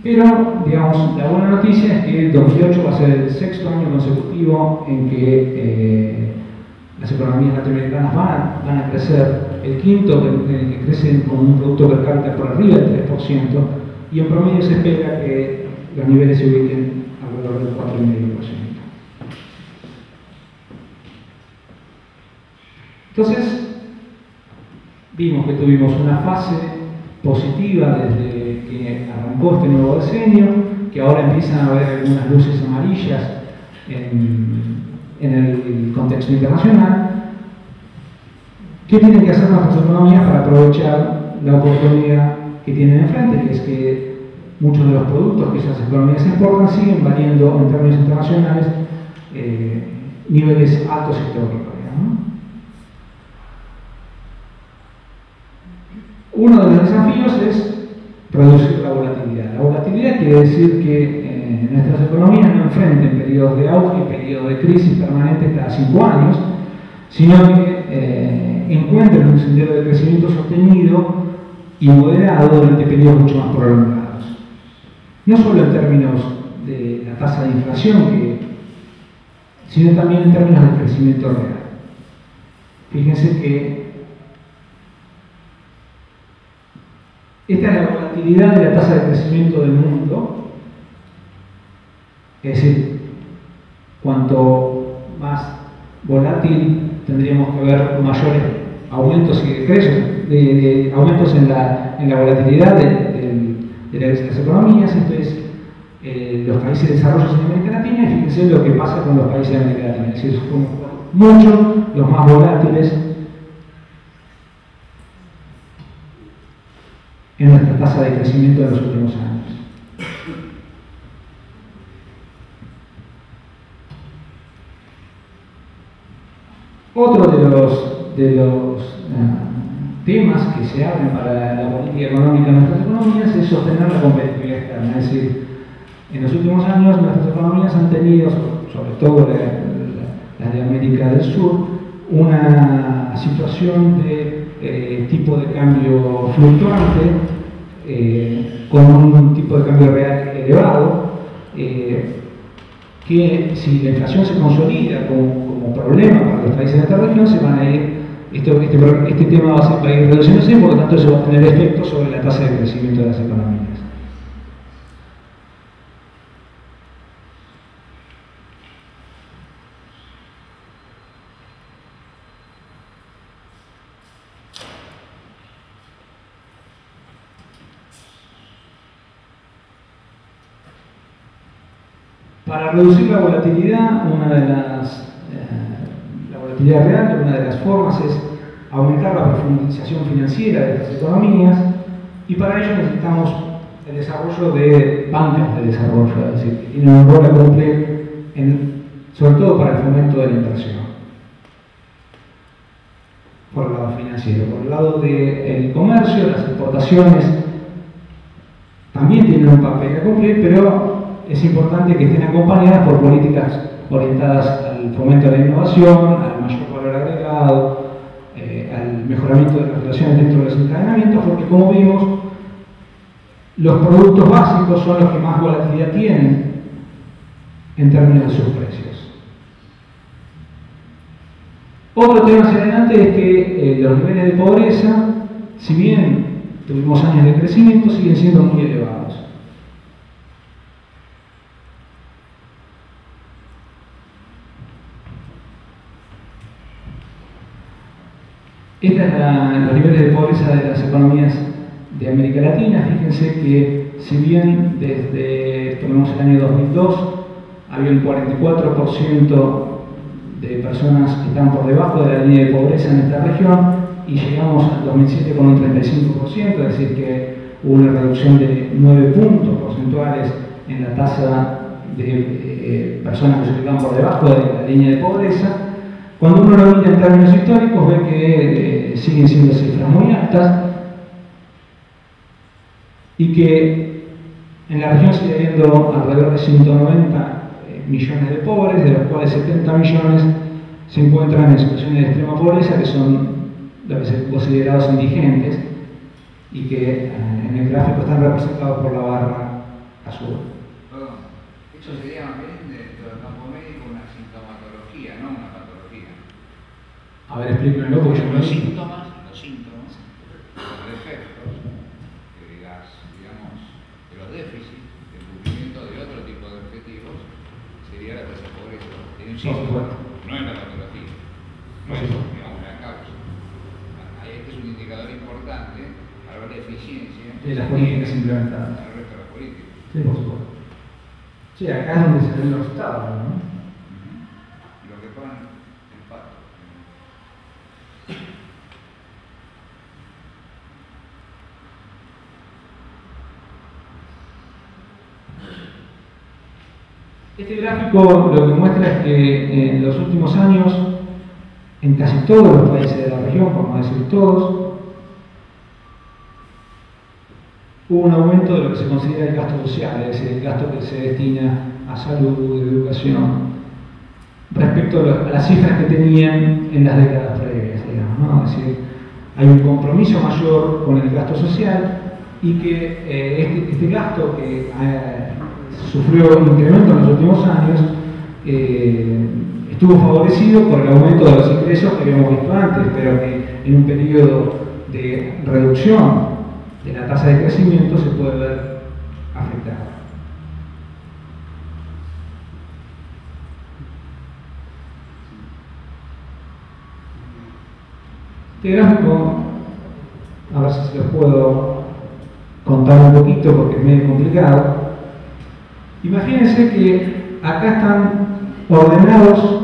Pero, digamos, la buena noticia es que el 2008 va a ser el sexto año consecutivo en que las economías latinoamericanas van a crecer, el quinto que crecen con un producto per cápita por arriba del 3%, y en promedio se espera que los niveles se ubiquen alrededor del 4,5%. Entonces, vimos que tuvimos una fase positiva desde que arrancó este nuevo decenio, que ahora empiezan a haber algunas luces amarillas en el contexto internacional. ¿Qué tienen que hacer nuestras economías para aprovechar la oportunidad que tienen enfrente? Que es que muchos de los productos que esas economías exportan siguen valiendo en términos internacionales niveles altos históricos, ¿no? Uno de los desafíos es reducir la volatilidad. La volatilidad quiere decir que nuestras economías no enfrenten periodos de auge y periodos de crisis permanentes cada 5 años, sino que encuentren un sendero de crecimiento sostenido y moderado durante periodos mucho más prolongados. No solo en términos de la tasa de inflación, sino también en términos del crecimiento real. Fíjense que esta es la volatilidad de la tasa de crecimiento del mundo, es decir, cuanto más volátil tendríamos que ver mayores aumentos y decresos, aumentos en la volatilidad de las economías. Esto es los países desarrollados en América Latina, y fíjense lo que pasa con los países de América Latina, es decir, son muchos los más volátiles en nuestra tasa de crecimiento de los últimos años. Otro de los temas que se abren para la política económica de nuestras economías es sostener la competitividad externa. Es decir, en los últimos años nuestras economías han tenido, sobre todo las de América del Sur, una situación de tipo de cambio fluctuante, con un tipo de cambio real elevado, que si la inflación se consolida como problema para los países de esta región, se van a ir, este tema va a ir reduciéndose, y por lo tanto eso va a tener efectos sobre la tasa de crecimiento de las economías. Para reducir la volatilidad, la volatilidad real, una de las formas es aumentar la profundización financiera de estas economías, y para ello necesitamos el desarrollo de bancas de desarrollo, es decir, que tienen un rol a cumplir, sobre todo para el fomento de la inversión, por el lado financiero. Por el lado del comercio, las exportaciones también tienen un papel a cumplir, pero es importante que estén acompañadas por políticas orientadas al fomento de la innovación, al mayor valor agregado, al mejoramiento de las relaciones dentro de los encadenamientos, porque como vimos, los productos básicos son los que más volatilidad tienen en términos de sus precios. Otro tema hacia adelante es que los niveles de pobreza, si bien tuvimos años de crecimiento, siguen siendo muy elevados. Estos son los niveles de pobreza de las economías de América Latina. Fíjense que si bien desde el año 2002 había un 44% de personas que están por debajo de la línea de pobreza en esta región y llegamos al 2007 con un 35%, es decir, que hubo una reducción de 9 puntos porcentuales en la tasa de personas que se ubican por debajo de la línea de pobreza. Cuando uno lo mira en términos históricos, ve que siguen siendo cifras muy altas y que en la región sigue habiendo alrededor de 190 millones de pobres, de los cuales 70 millones se encuentran en situaciones de extrema pobreza, que son lo que se considerados indigentes y que en el gráfico están representados por la barra azul. Perdón, eso sería más bien dentro del campo médico una sintomatología, no una patología. A ver, explíquenlo porque yo no Los sé. síntomas, los defectos, digamos, de los déficits, del cumplimiento de otro tipo de objetivos, sería la tasa de pobreza. Tiene un síntoma, no es la patología, no es, digamos, la causa. Este es un indicador importante para ver la eficiencia De las políticas implementadas. al resto de las políticas. Sí, por supuesto. Sí, acá es donde se ven los resultados, ¿no? Lo que pagan el pato. Este gráfico lo que muestra es que en los últimos años, en casi todos los países de la región, por no decir todos, hubo un aumento de lo que se considera el gasto social, es decir, el gasto que se destina a salud, educación, respecto a las cifras que tenían en las décadas previas, digamos, ¿no? Es decir, hay un compromiso mayor con el gasto social y que este gasto que sufrió un incremento en los últimos años estuvo favorecido por el aumento de los ingresos que habíamos visto antes, pero que en un periodo de reducción de la tasa de crecimiento se puede ver afectado. Este gráfico, a ver si se los puedo contar un poquito porque es medio complicado. Imagínense que acá están ordenados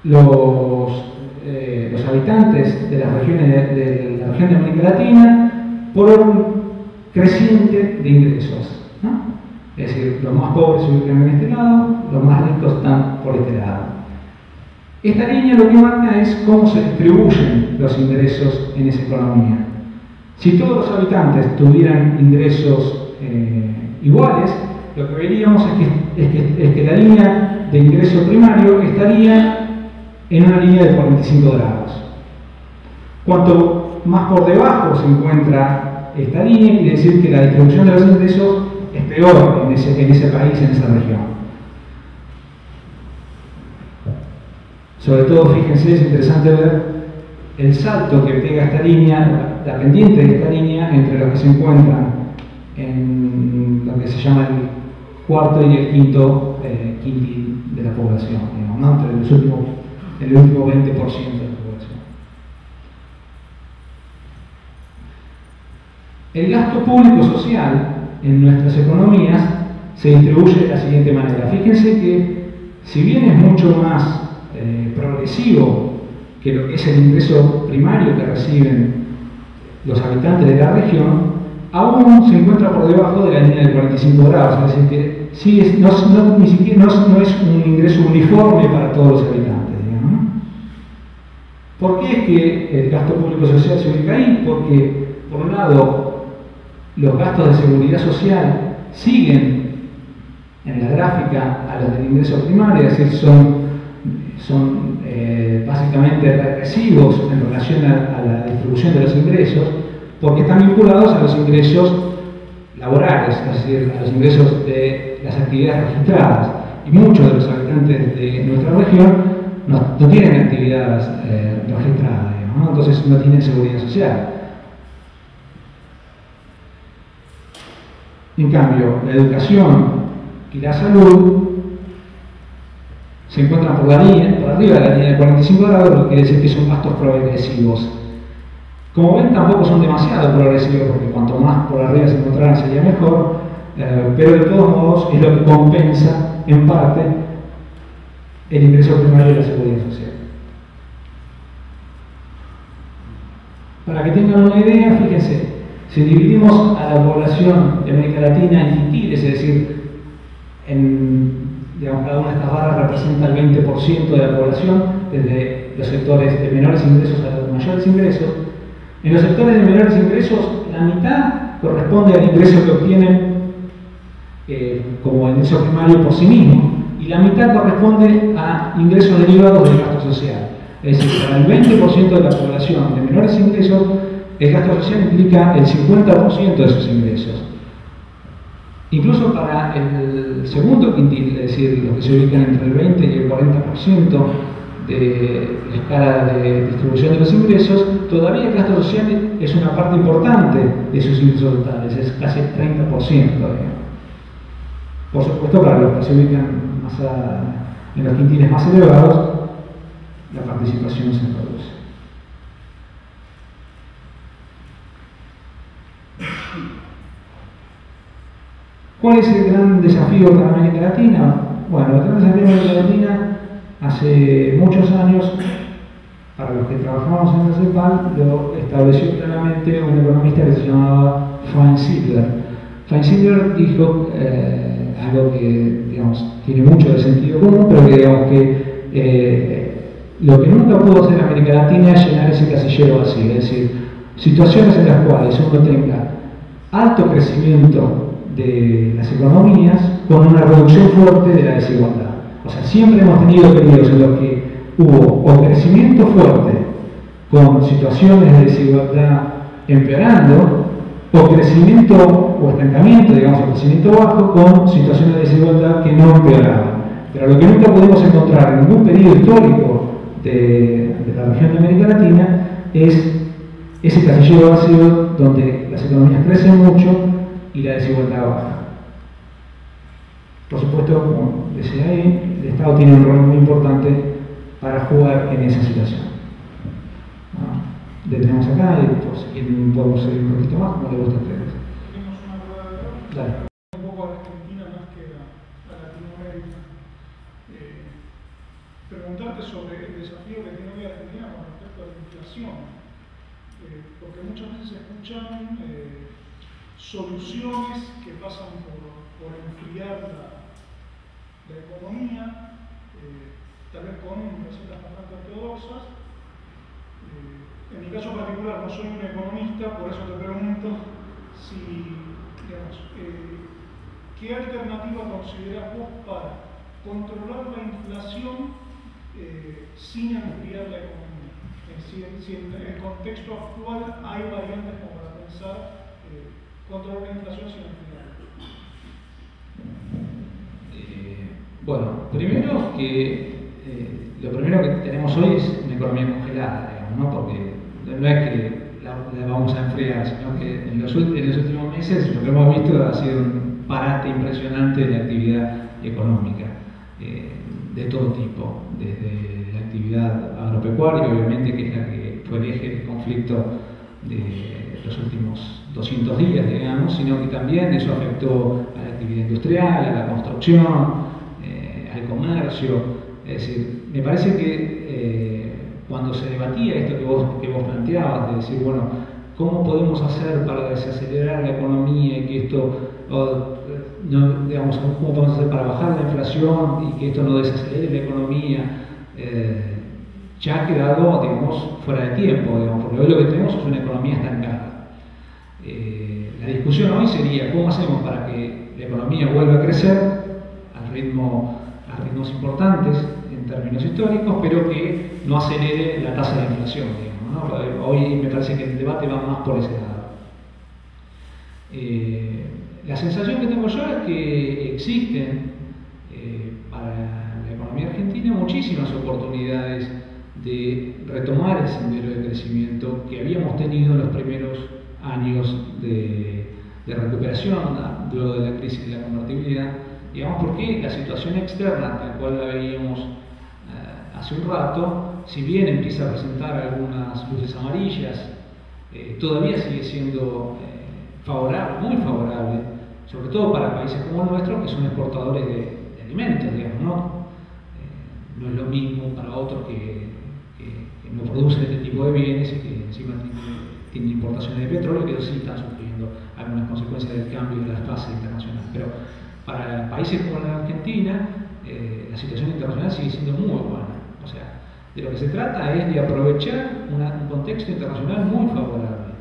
los habitantes de las regiones de la región de América Latina por orden creciente de ingresos, ¿no? Es decir, los más pobres se ubican en este lado, los más ricos están por este lado. Esta línea lo que marca es cómo se distribuyen los ingresos en esa economía. Si todos los habitantes tuvieran ingresos iguales, lo que veríamos es que la línea de ingreso primario estaría en una línea de 45 grados. Cuanto más por debajo se encuentra esta línea, quiere decir que la distribución de los ingresos es peor en ese país, en esa región. Sobre todo, fíjense, es interesante ver el salto que pega esta línea, la pendiente de esta línea, entre los que se encuentran en lo que se llama el cuarto y el quinto quintil de la población, digamos, ¿no? Entre el último 20% de la población. El gasto público social en nuestras economías se distribuye de la siguiente manera. Fíjense que, si bien es mucho más progresivo que lo que es el ingreso primario que reciben los habitantes de la región, aún se encuentra por debajo de la línea de 45 grados, es decir, que sí no es un ingreso uniforme para todos los habitantes, digamos, ¿no? ¿Por qué es que el gasto público social se ubica ahí? Porque, por un lado, los gastos de seguridad social siguen en la gráfica a los del ingreso primario, es decir, son básicamente regresivos en relación a la distribución de los ingresos, porque están vinculados a los ingresos laborales, es decir, a los ingresos de las actividades registradas. Y muchos de los habitantes de nuestra región no tienen actividades registradas, digamos, ¿no? Entonces no tienen seguridad social. En cambio, la educación y la salud se encuentran por arriba de la línea de 45 grados, lo que quiere decir que son gastos progresivos. Como ven, tampoco son demasiado progresivos, porque cuanto más por arriba se encontraran sería mejor, pero de todos modos es lo que compensa en parte el ingreso primario de la seguridad social. Para que tengan una idea, fíjense, si dividimos a la población de América Latina en quintiles, es decir, digamos, cada una de estas barras representa el 20% de la población, desde los sectores de menores ingresos a los de mayores ingresos. En los sectores de menores ingresos, la mitad corresponde al ingreso que obtienen como ingreso primario por sí mismo, y la mitad corresponde a ingresos derivados del gasto social. Es decir, para el 20% de la población de menores ingresos, el gasto social implica el 50% de sus ingresos. Incluso para el segundo quintil, es decir, los que se ubican entre el 20 y el 40% de la escala de distribución de los ingresos, todavía el gasto social es una parte importante de sus ingresos totales, es casi el 30%. Por supuesto, para los que se ubican en los quintiles más elevados, la participación se reduce. ¿Cuál es el gran desafío para América Latina? Bueno, el gran desafío de América Latina, hace muchos años, para los que trabajamos en la CEPAL, lo estableció claramente un economista que se llamaba Feinzierl. Feinzierl dijo algo que, digamos, tiene mucho de sentido común, pero que, digamos, que lo que nunca pudo hacer América Latina es llenar ese casillero vacío, es decir, situaciones en las cuales uno tenga alto crecimiento de las economías con una reducción fuerte de la desigualdad. O sea, siempre hemos tenido periodos en los que hubo o crecimiento fuerte con situaciones de desigualdad empeorando, o crecimiento o estancamiento, digamos, o crecimiento bajo con situaciones de desigualdad que no empeoraban. Pero lo que nunca podemos encontrar en ningún periodo histórico de la región de América Latina es ese casillero vacío donde las economías crecen mucho y la desigualdad baja. Por supuesto, como decía ahí, el Estado tiene un rol muy importante para jugar en esa situación. Detenemos acá y por si quieren podemos seguir un poquito más, como le gusta a ustedes. Tenemos una prueba de error. Dale. Un poco a Argentina más que a Latinoamérica. Preguntarte sobre el desafío que tiene hoy Argentina con respecto a la inflación. Porque muchas veces se escuchan soluciones que pasan por enfriar la economía, tal vez con recetas bastante ortodoxas. En mi caso particular no soy un economista, por eso te pregunto si, digamos, ¿qué alternativa consideras vos para controlar la inflación sin enfriar la economía? Si en el contexto actual hay variantes como para pensar controlar la inflación sin enfriarla. Bueno, primero que lo primero que tenemos hoy es una economía congelada, digamos, ¿no? Porque no es que la vamos a enfriar, sino que en los últimos meses lo que hemos visto ha sido un parate impresionante de la actividad económica, de todo tipo, desde la actividad agropecuaria, obviamente, que es la que fue el eje del conflicto de los últimos 200 días, digamos, sino que también eso afectó a la actividad industrial, a la construcción, al comercio. Es decir, me parece que cuando se debatía esto que vos planteabas, de decir, bueno, ¿cómo podemos hacer para desacelerar la economía y que esto, no, digamos, cómo podemos hacer para bajar la inflación y que esto no desacelere la economía? Ya ha quedado, digamos, fuera de tiempo, digamos, porque hoy lo que tenemos es una economía estancada. La discusión hoy sería cómo hacemos para que la economía vuelva a crecer a ritmos importantes en términos históricos, pero que no acelere la tasa de inflación, digamos, ¿no? Hoy me parece que el debate va más por ese lado. La sensación que tengo yo es que existen para la economía argentina muchísimas oportunidades de retomar el sendero de crecimiento que habíamos tenido en los primeros años de recuperación, luego de la crisis de la convertibilidad, digamos, porque la situación externa, tal cual la veíamos hace un rato, si bien empieza a presentar algunas luces amarillas, todavía sigue siendo favorable, muy favorable, sobre todo para países como el nuestro, que son exportadores de alimentos, digamos, ¿no? no es lo mismo para otros que no producen este tipo de bienes y que encima tienen importaciones de petróleo, que sí están sufriendo algunas consecuencias del cambio de la fase internacional. Pero para países como la Argentina, la situación internacional sigue siendo muy buena. O sea, de lo que se trata es de aprovechar un contexto internacional muy favorable.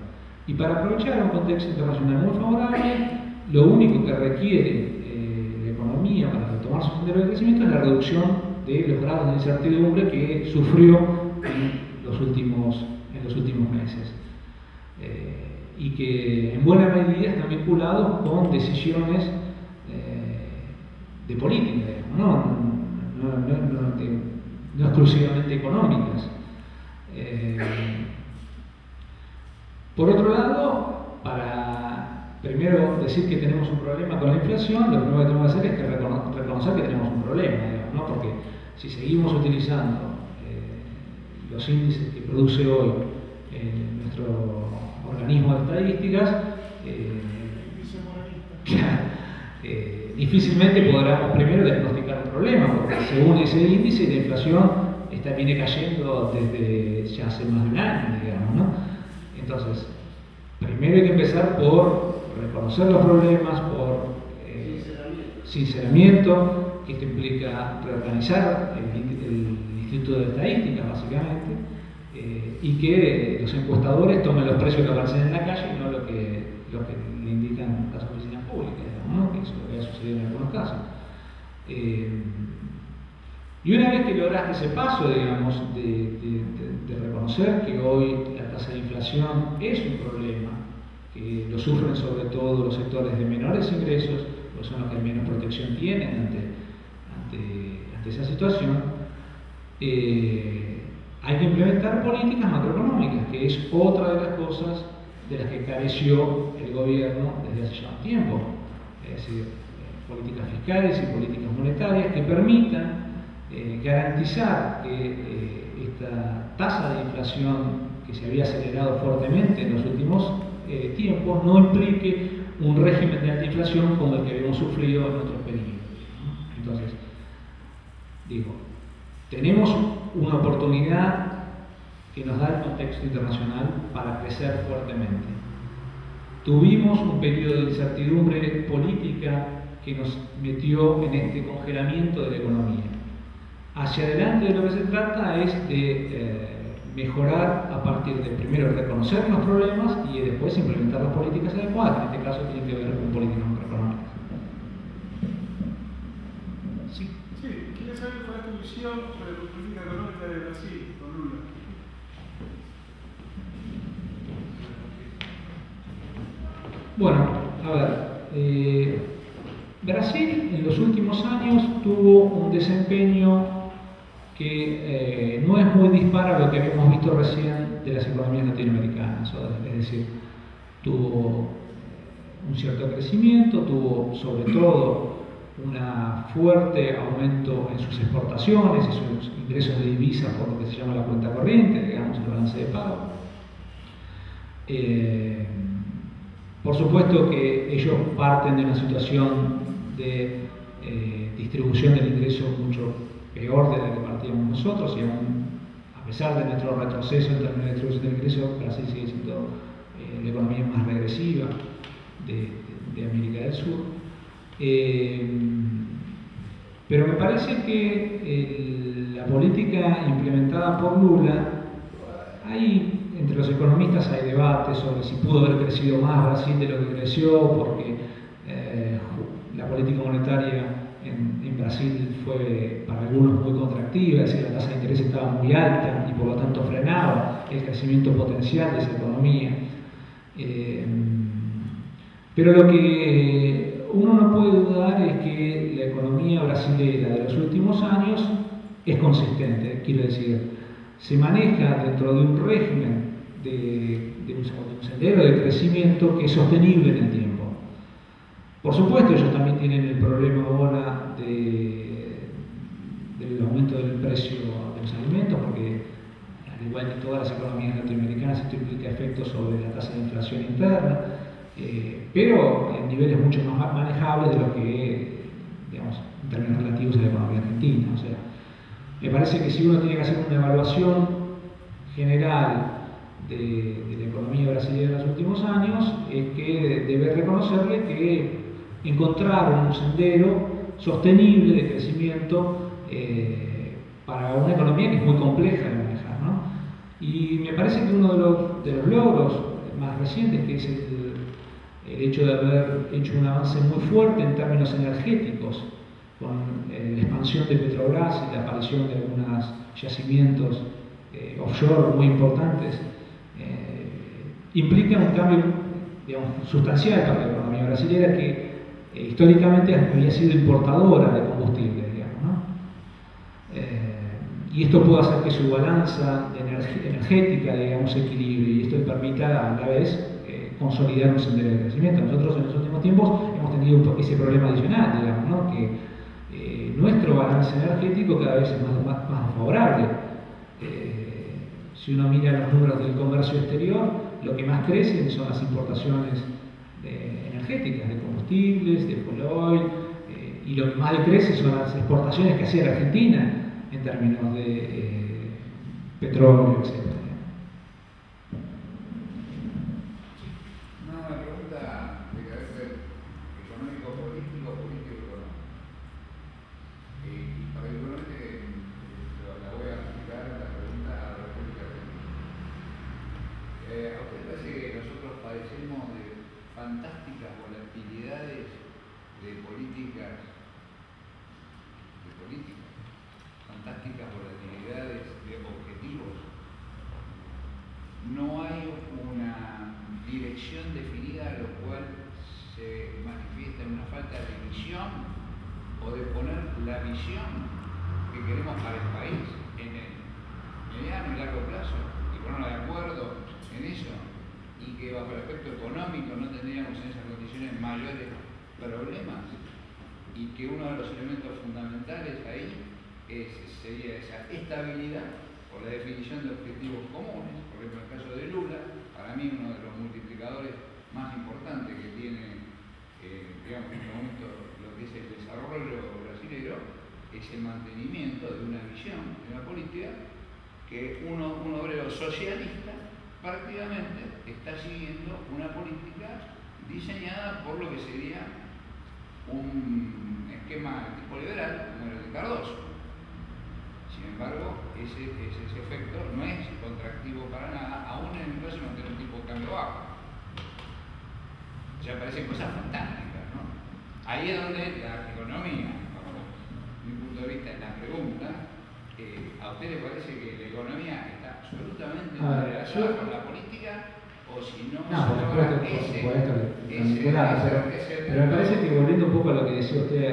Y para aprovechar un contexto internacional muy favorable, lo único que requiere la economía para retomar su sendero de crecimiento es la reducción de los grados de incertidumbre que sufrió en los últimos meses. Y que en buena medida están vinculados con decisiones de política, no exclusivamente económicas. Por otro lado, para primero decir que tenemos un problema con la inflación, lo primero que tenemos que hacer es que reconocer que tenemos un problema, digamos, ¿no? Porque si seguimos utilizando los índices que produce hoy nuestro organismo de estadísticas, difícilmente podremos primero diagnosticar un problema, porque según ese índice la inflación viene cayendo desde ya hace más de un año, digamos, ¿no? Entonces, primero hay que empezar por reconocer los problemas, por sinceramiento, que esto implica reorganizar el Instituto de Estadística, básicamente, y que los encuestadores tomen los precios que aparecen en la calle y no lo que le indican las oficinas públicas, digamos, ¿no? Que eso es lo que ha sucedido en algunos casos. Y una vez que lograste ese paso, digamos, de reconocer que hoy la tasa de inflación es un problema, que lo sufren sobre todo los sectores de menores ingresos, pues son los que menos protección tienen ante esa situación, hay que implementar políticas macroeconómicas, que es otra de las cosas de las que careció el gobierno desde hace ya un tiempo. Es decir, políticas fiscales y políticas monetarias que permitan garantizar que esta tasa de inflación que se había acelerado fuertemente en los últimos tiempos no implique un régimen de alta inflación como el que habíamos sufrido en otros periodos, ¿no? Entonces, digo, tenemos una oportunidad que nos da el contexto internacional para crecer fuertemente. Tuvimos un periodo de incertidumbre política que nos metió en este congelamiento de la economía. Hacia adelante de lo que se trata es de mejorar a partir de, primero, reconocer los problemas y después implementar las políticas adecuadas. En este caso tiene que ver con políticas macroeconómicas. Sí. Sí, quería saber cuál es tu visión sobre la política económica de Brasil, con Lula. Bueno, a ver, Brasil en los últimos años tuvo un desempeño que no es muy dispar a lo que habíamos visto recién de las economías latinoamericanas, es decir, tuvo un cierto crecimiento, tuvo sobre todo un fuerte aumento en sus exportaciones y sus ingresos de divisas por lo que se llama la cuenta corriente, digamos, el balance de pago. Por supuesto que ellos parten de una situación de distribución del ingreso mucho peor de la que partíamos nosotros, y aún a pesar de nuestro retroceso en términos de distribución del ingreso, Brasil sigue siendo la economía más regresiva de América del Sur. Pero me parece que la política implementada por Lula, entre los economistas hay debates sobre si pudo haber crecido más Brasil de lo que creció, porque la política monetaria en Brasil fue para algunos muy contractiva, es decir, la tasa de interés estaba muy alta y por lo tanto frenaba el crecimiento potencial de esa economía. Pero lo que uno no puede dudar es que la economía brasilera de los últimos años es consistente, quiero decir, se maneja dentro de un régimen de un sendero de crecimiento que es sostenible en el tiempo. Por supuesto, ellos también tienen el problema ahora del aumento del precio de los alimentos, porque al igual que todas las economías latinoamericanas, esto implica efectos sobre la tasa de inflación interna, pero en niveles mucho más manejables de lo que, digamos, en términos relativos a la economía argentina. O sea, Me parece que si uno tiene que hacer una evaluación general de la economía brasileña en los últimos años, es que debe reconocerle que encontraron un sendero sostenible de crecimiento para una economía que es muy compleja de manejar, ¿no? Y me parece que uno de los logros más recientes, que es el hecho de haber hecho un avance muy fuerte en términos energéticos, con la expansión de Petrobras y la aparición de algunos yacimientos offshore muy importantes, implica un cambio, digamos, sustancial para la economía brasileña, que históricamente había sido importadora de combustible, digamos, ¿no? Y esto puede hacer que su balanza energética, digamos, se equilibre, y esto le permita a la vez consolidar un sendero de crecimiento. Nosotros en los últimos tiempos hemos tenido ese problema adicional, digamos, ¿no? Que nuestro balance energético cada vez es más favorable. Si uno mira los números del comercio exterior, lo que más crecen son las importaciones energéticas, de combustibles, de fuel oil, y lo que más decrece son las exportaciones que hacía la Argentina en términos de petróleo, etc. Una pregunta de carácter económico-político, político-económico. Y particularmente la voy a aplicar la pregunta a la República Argentina. ¿A usted le parece que nosotros padecemos de fantásticas volatilidades de políticas, fantásticas volatilidades de objetivos? No hay una dirección definida, a lo cual se manifiesta una falta de visión o de poner la visión que queremos para el país en el mediano y largo plazo, y ponernos de acuerdo en eso, y que bajo el aspecto económico no tendríamos en esas condiciones mayores problemas, y que uno de los elementos fundamentales ahí sería esa estabilidad por la definición de objetivos comunes. Por ejemplo, en el caso de Lula, para mí uno de los multiplicadores más importantes que tiene, digamos, en este momento lo que es el desarrollo brasileño, es el mantenimiento de una visión de la política que un obrero socialista prácticamente está siguiendo una política diseñada por lo que sería un esquema tipo liberal como el de Cardoso. Sin embargo, ese efecto no es contractivo para nada, aún en el caso de mantener un tipo de cambio bajo. O sea, parecen cosas fantásticas, ¿no? Ahí es donde la economía, bajo mi punto de vista, es la pregunta. ¿A usted le parece que la economía está absolutamente relacionada con la política? O si no, por supuesto, pero me parece que, volviendo un poco a lo que decía usted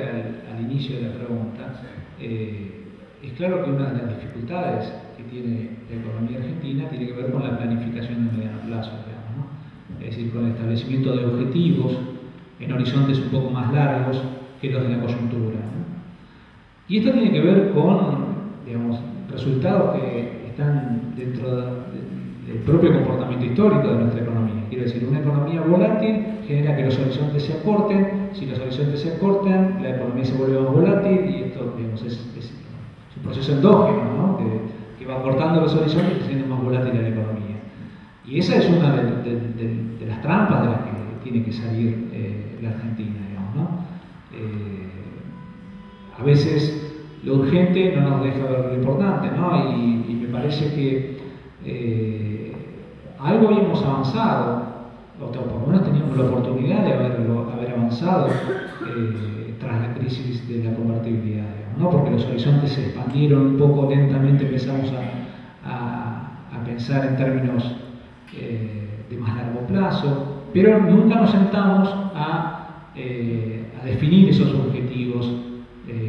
al inicio de la pregunta, es claro que una de las dificultades que tiene la economía argentina tiene que ver con la planificación de mediano plazo, digamos, ¿no? Es decir, con el establecimiento de objetivos en horizontes un poco más largos que los de la coyuntura, ¿no? Y esto tiene que ver con, digamos, resultados que están dentro del propio comportamiento histórico de nuestra economía. Quiero decir, una economía volátil genera que los horizontes se acorten. Si los horizontes se acortan, la economía se vuelve más volátil, y esto, digamos, es un proceso endógeno, ¿no? que va cortando los horizontes y haciendo más volátil la economía. Y esa es una de las trampas de las que tiene que salir la Argentina, digamos, ¿no? A veces lo urgente no nos deja ver lo importante, ¿no? Y me parece que algo habíamos avanzado, o por lo menos teníamos la oportunidad de haber avanzado tras la crisis de la convertibilidad, digamos, ¿no? Porque los horizontes se expandieron un poco lentamente, empezamos a pensar en términos de más largo plazo, pero nunca nos sentamos a definir esos objetivos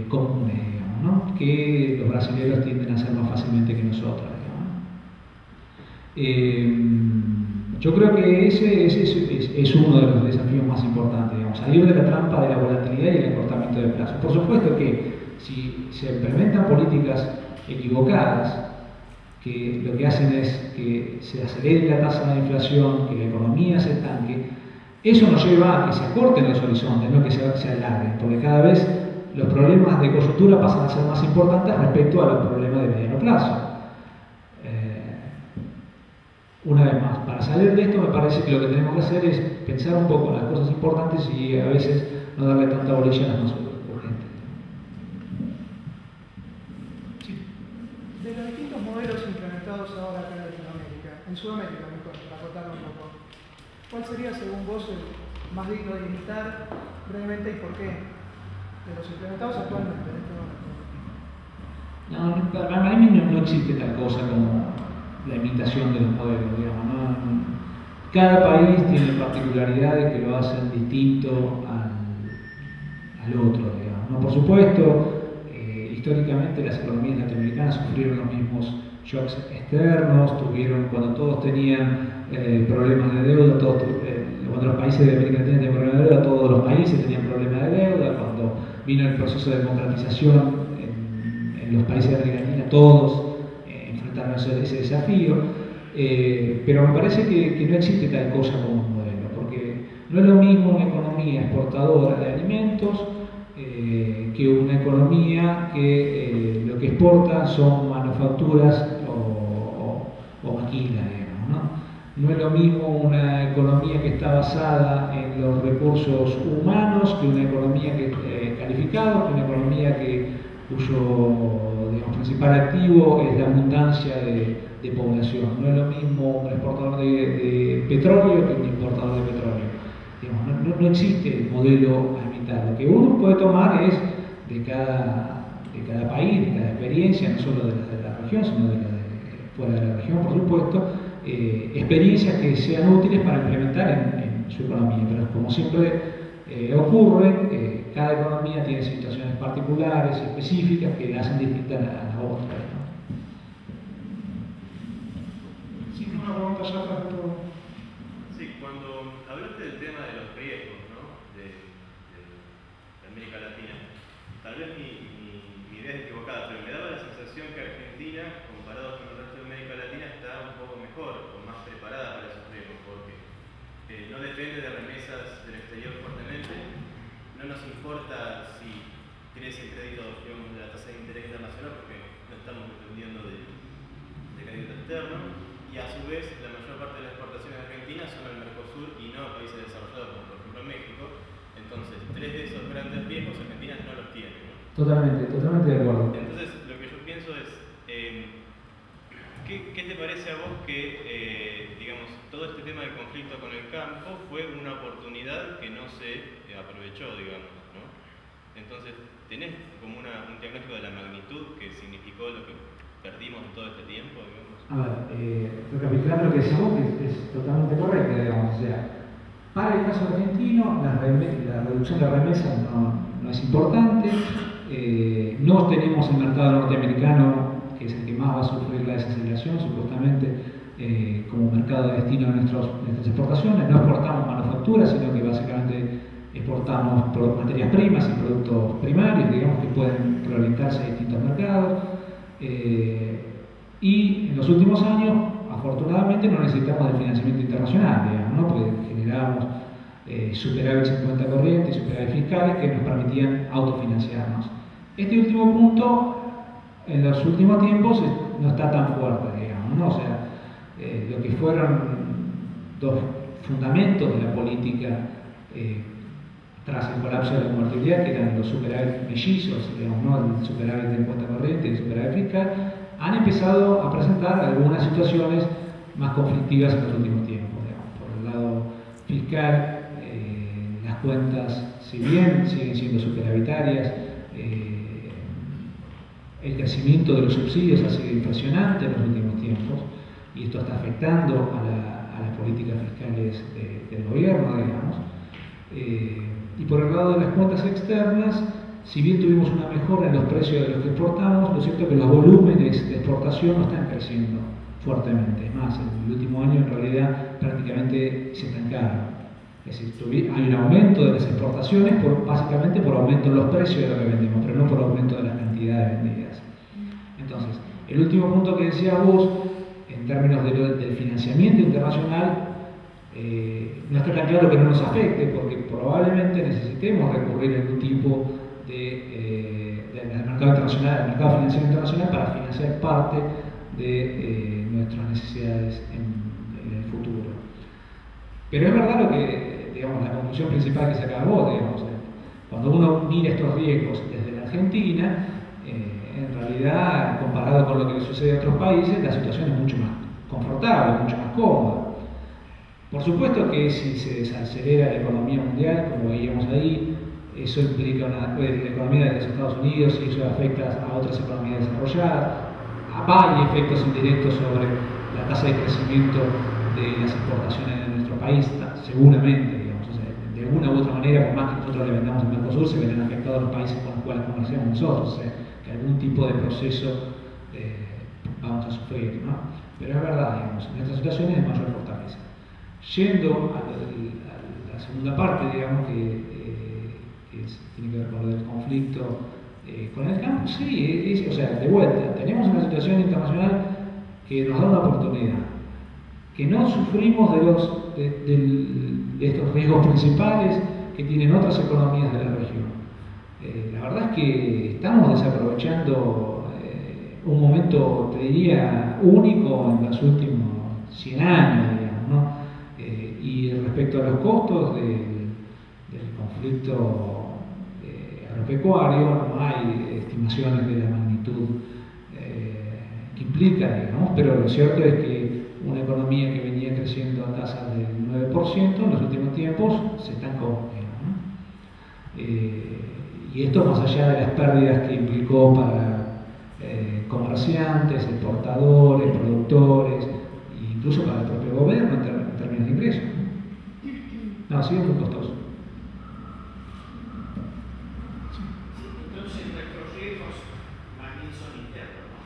comunes, digamos, ¿no? Que los brasileños tienden a hacer más fácilmente que nosotros, digamos. Yo creo que ese es uno de los desafíos más importantes, digamos, salir de la trampa de la volatilidad y el acortamiento de plazo. Por supuesto que si se implementan políticas equivocadas, que lo que hacen es que se acelere la tasa de inflación, que la economía se estanque, eso nos lleva a que se acorten los horizontes, no que se alarguen, porque cada vez los problemas de coyuntura pasan a ser más importantes respecto a los problemas de mediano plazo. Una vez más, para salir de esto me parece que lo que tenemos que hacer es pensar un poco en las cosas importantes y a veces no darle tanta bolilla a las más urgentes. Sí. De los distintos modelos implementados ahora acá en Latinoamérica, en Sudamérica mejor, para acotarlo un poco, ¿cuál sería según vos el más digno de imitar brevemente y por qué? De los implementados actualmente en este momento. Para mí no existe tal cosa como la imitación de los modelos, digamos, ¿no? Cada país tiene particularidades que lo hacen distinto al otro, digamos, ¿no? Por supuesto, históricamente las economías latinoamericanas sufrieron los mismos shocks externos, tuvieron, cuando todos tenían problemas de deuda, cuando los países de América Latina tenían problemas de deuda, todos los países tenían problemas de deuda, cuando vino el proceso de democratización en los países de América Latina, todos enfrentaron ese desafío, pero me parece que no existe tal cosa como un modelo, porque no es lo mismo una economía exportadora de alimentos que una economía que lo que exporta son manufacturas o maquinas, digamos, ¿no? No es lo mismo una economía que está basada en los recursos humanos que una economía calificada, que una economía cuyo digamos, principal activo es la abundancia de población. No es lo mismo un exportador de petróleo que un importador de petróleo. Digamos, no existe el modelo a imitar. Lo que uno puede tomar es de cada país, de cada experiencia, no solo de la región, sino de fuera de la región, por supuesto, experiencias que sean útiles para implementar en su economía. Pero como siempre ocurre, cada economía tiene situaciones particulares, específicas, que la hacen distinta a la otra, ¿no? Sí, una pregunta ya para todo. Sí, cuando hablaste del tema de los riesgos, ¿no? de América Latina, tal vez mi idea es equivocada, pero me daba la sensación que Argentina, comparado con el resto de América Latina, está un poco mejor o más preparada para esos riesgos, porque no depende de remesas del exterior fuertemente, no nos importa si crece el crédito, digamos, de la tasa de interés internacional, porque no estamos dependiendo de crédito externo, y a su vez la mayor parte de las exportaciones argentinas son al Mercosur y no a países desarrollados como por ejemplo México. Entonces, tres de esos grandes riesgos Argentina no los tiene, ¿no? Totalmente de acuerdo. Entonces, lo que yo pienso es, ¿qué te parece a vos que, digamos, todo este tema del conflicto con el campo fue una oportunidad que no se aprovechó, digamos, ¿no? Entonces, ¿tenés como un diagnóstico de la magnitud que significó lo que perdimos en todo este tiempo, digamos? A ver, recapitulando lo que decíamos, que es totalmente correcto, digamos, o sea, para el caso argentino, la reducción de remesas no es importante, no tenemos el mercado norteamericano, que es el que más va a sufrir la desaceleración, supuestamente, como mercado de destino de nuestras exportaciones, no exportamos manufacturas, sino que básicamente exportamos materias primas y productos primarios, digamos, que pueden reorientarse a distintos mercados. Y en los últimos años, afortunadamente, no necesitamos del financiamiento internacional, digamos, ¿no? Porque generábamos superávit en cuenta corriente y superávit fiscales que nos permitían autofinanciarnos. Este último punto, en los últimos tiempos, no está tan fuerte, digamos, ¿no? O sea, lo que fueron dos fundamentos de la política tras el colapso de la convertibilidad, que eran los superávit mellizos, digamos, ¿no? El superávit en cuenta corriente y el superávit fiscal, han empezado a presentar algunas situaciones más conflictivas en los últimos tiempos. Digamos. Por el lado fiscal, las cuentas, si bien siguen siendo superavitarias, el crecimiento de los subsidios ha sido impresionante en los últimos tiempos y esto está afectando a las políticas fiscales del gobierno, digamos. Y por el lado de las cuentas externas, si bien tuvimos una mejora en los precios de los que exportamos, lo cierto es que los volúmenes de exportación no están creciendo fuertemente. Es más, en el último año en realidad prácticamente se estancaron. Es decir, hay un aumento de las exportaciones básicamente por aumento en los precios de lo que vendemos, pero no por aumento de las cantidades vendidas. Entonces, el último punto que decías vos, en términos del financiamiento internacional, no está tan claro que no nos afecte, porque probablemente necesitemos recurrir a algún tipo del mercado internacional, del mercado financiero internacional, para financiar parte de nuestras necesidades en el futuro. Pero es verdad lo que, digamos, la conclusión principal que se acabó, digamos, cuando uno mira estos riesgos desde la Argentina, en realidad, comparado con lo que sucede en otros países, la situación es mucho más confortable, mucho más cómoda. Por supuesto que si se desacelera la economía mundial, como veíamos ahí, eso implica la economía de los Estados Unidos y eso afecta a otras economías desarrolladas. Hay efectos indirectos sobre la tasa de crecimiento de las exportaciones de nuestro país, seguramente, digamos, o sea, de una u otra manera, por más que nosotros le vendamos al Mercosur, se verán afectados los países con los cuales comerciamos nosotros, o sea, que algún tipo de proceso vamos a sufrir, ¿no? Pero es verdad, digamos, en estas situaciones es mayor fortaleza. Yendo a la segunda parte, digamos, tiene que ver con lo del conflicto con el campo, sí, o sea, de vuelta, tenemos una situación internacional que nos da una oportunidad, que no sufrimos de estos riesgos principales que tienen otras economías de la región. La verdad es que estamos desaprovechando un momento, te diría, único en los últimos 100 años, digamos, ¿no? Y respecto a los costos del conflicto agropecuario, no hay estimaciones de la magnitud que implica, digamos, pero lo cierto es que una economía que venía creciendo a tasas del 9% en los últimos tiempos se estancó, ¿no? Y esto más allá de las pérdidas que implicó para comerciantes, exportadores, productores, e incluso para el propio gobierno en términos de ingresos. No, ha sido muy costoso. Entonces nuestros riesgos más bien son internos, ¿no?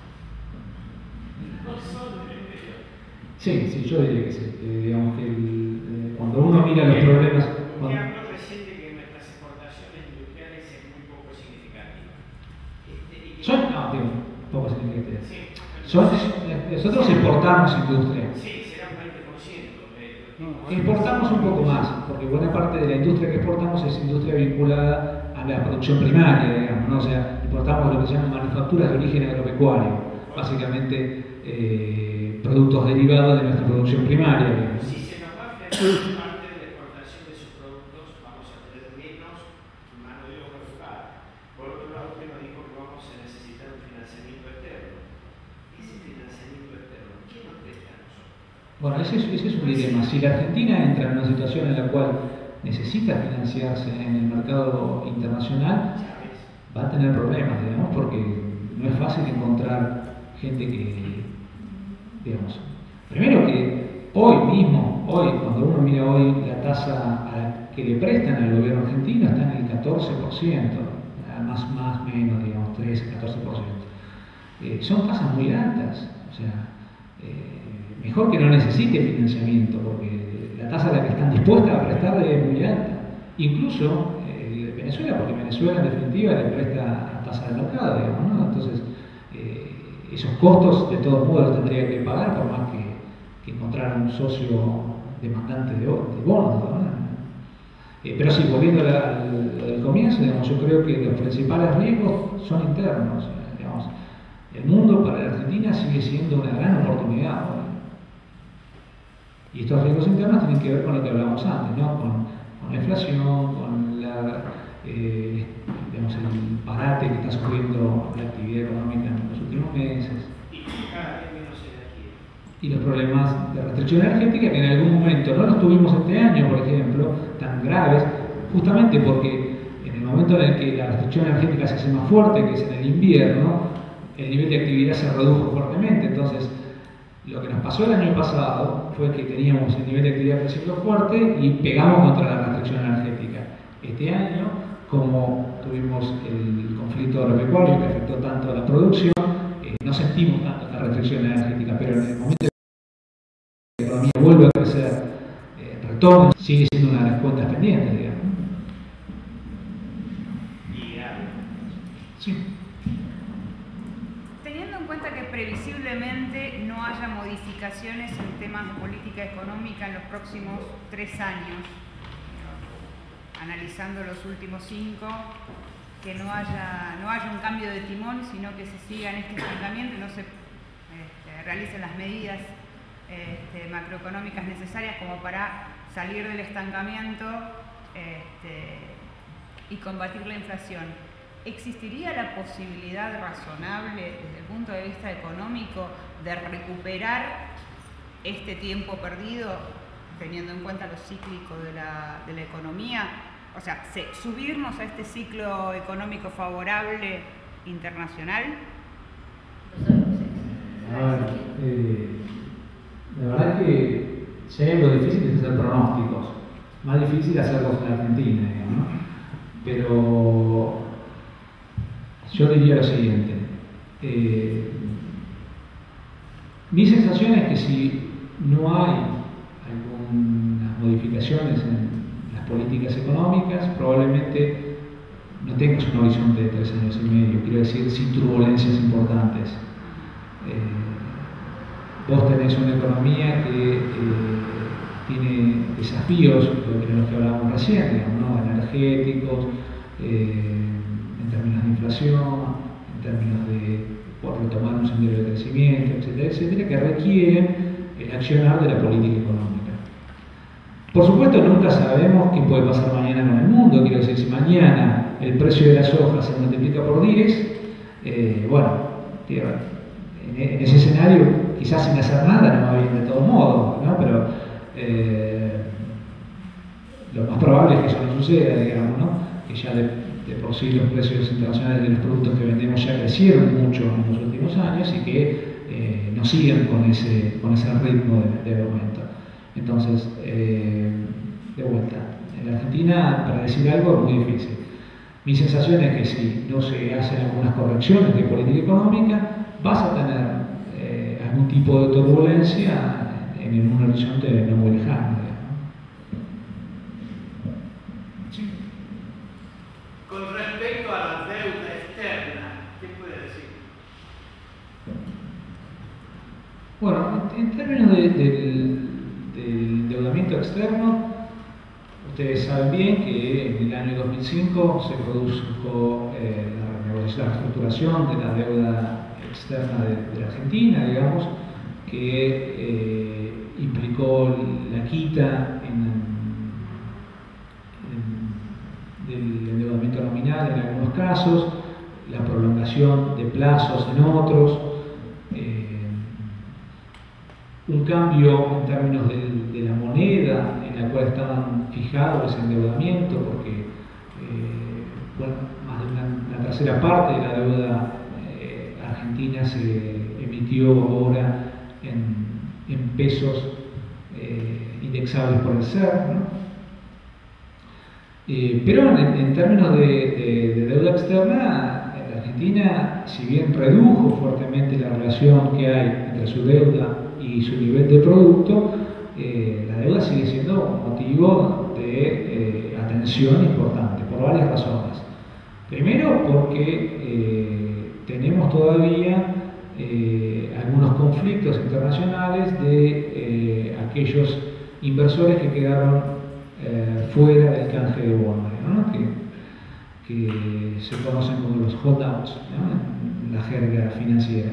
No son del exterior. Sí, yo diría que sí. Digamos que cuando uno mira los problemas... Usted habló recién de que nuestras exportaciones industriales es muy poco significativa. Poco significativa. Sí. Nosotros exportamos industria. Sí, será un 20%. Importamos un poco más, porque buena parte de la industria que exportamos es industria vinculada a la producción primaria, digamos, ¿no? O sea, importamos lo que se llaman manufacturas de origen agropecuario, básicamente productos derivados de nuestra producción primaria, digamos. Si se nos va a frenar parte de la exportación de sus productos, vamos a tener menos mano de obra local. Por otro lado, usted nos dijo que vamos a necesitar un financiamiento externo. Ese financiamiento externo, ¿quién nos presta a nosotros? Bueno, ese es un dilema. Si la Argentina entra en una situación en la cual necesita financiarse en el mercado internacional, va a tener problemas, digamos, porque no es fácil encontrar gente que, digamos, primero que hoy, cuando uno mira hoy la tasa que le prestan al gobierno argentino está en el 14%, más menos, digamos, 13-14%. Son tasas muy altas, o sea, mejor que no necesite financiamiento, porque la tasa a la que están dispuestas a prestarle es muy alta. Incluso Venezuela, porque Venezuela en definitiva le presta a tasa de mercado, digamos, ¿no? Entonces, esos costos de todos modos los tendría que pagar por más que encontrar un socio demandante de bonos, ¿no? Pero sí, volviendo al comienzo, digamos, yo creo que los principales riesgos son internos. Digamos, el mundo para la Argentina sigue siendo una gran oportunidad hoy. Y estos riesgos internos tienen que ver con lo que hablábamos antes, ¿no? Con la inflación, con digamos, el parate que está sufriendo la actividad económica en los últimos meses. Y cada vez menos energía. Y los problemas de restricción energética que en algún momento no los tuvimos este año, por ejemplo, tan graves, justamente porque en el momento en el que la restricción energética se hace más fuerte, que es en el invierno, el nivel de actividad se redujo fuertemente. Entonces, lo que nos pasó el año pasado fue que teníamos el nivel de actividad creciendo fuerte y pegamos contra la restricción energética. Este año, como tuvimos el conflicto agropecuario que afectó tanto a la producción, no sentimos tanto la restricción energética, pero en el momento que la economía vuelve a crecer, retorna, sigue siendo una de las cuentas pendientes, digamos. Sí. Teniendo en cuenta que previsiblemente no haya modificaciones en temas de política económica en los próximos 3 años, analizando los últimos 5, que no haya un cambio de timón, sino que se siga en este estancamiento y no se realicen las medidas macroeconómicas necesarias como para salir del estancamiento y combatir la inflación. ¿Existiría la posibilidad razonable desde el punto de vista económico de recuperar este tiempo perdido, teniendo en cuenta lo cíclico de la economía? O sea, subirnos a este ciclo económico favorable internacional. La verdad que si hay algo difícil es hacer pronósticos, más difícil hacerlos en Argentina, digamos, ¿no? Pero yo diría lo siguiente, mi sensación es que si no hay algunas modificaciones en las políticas económicas, probablemente no tengas un horizonte de 3 años y medio, quiero decir, sin turbulencias importantes. Vos tenés una economía que tiene desafíos, de los que hablábamos recién, digamos, ¿no? Energéticos, en términos de inflación, en términos de retomar un sendero de crecimiento, etcétera, etcétera, que requieren el accionar de la política económica. Por supuesto, nunca sabemos qué puede pasar mañana con el mundo. Quiero decir, si mañana el precio de la soja se multiplica por 10, bueno, en ese escenario, quizás sin hacer nada no va bien de todos modos, ¿no? Pero lo más probable es que eso no suceda, digamos, ¿no? Que ya de por sí los precios internacionales de los productos que vendemos ya crecieron mucho en los últimos años y que no sigan con ese ritmo de aumento. Entonces, de vuelta, en la Argentina, para decir algo, es muy difícil. Mi sensación es que si no se hacen algunas correcciones de política económica, vas a tener algún tipo de turbulencia en un horizonte no muy lejano. Sí. Con respecto a la deuda externa, ¿qué puede decir? Bueno, en términos del endeudamiento externo, ustedes saben bien que en el año 2005 se produjo la reestructuración de la deuda externa de la Argentina, digamos, que implicó la quita del endeudamiento nominal en algunos casos, la prolongación de plazos en otros, un cambio en términos de la moneda en la cual estaban fijados ese endeudamiento, porque bueno, más de una tercera parte de la deuda argentina se emitió ahora en pesos indexables por el SER, ¿no? Pero en términos de deuda externa, la Argentina, si bien redujo fuertemente la relación que hay entre su deuda y su nivel de producto, la deuda sigue siendo motivo de atención importante, por varias razones. Primero, porque tenemos todavía algunos conflictos internacionales de aquellos inversores que quedaron fuera del canje de bonos, ¿no? que se conocen como los holdouts, ¿no? En la jerga financiera,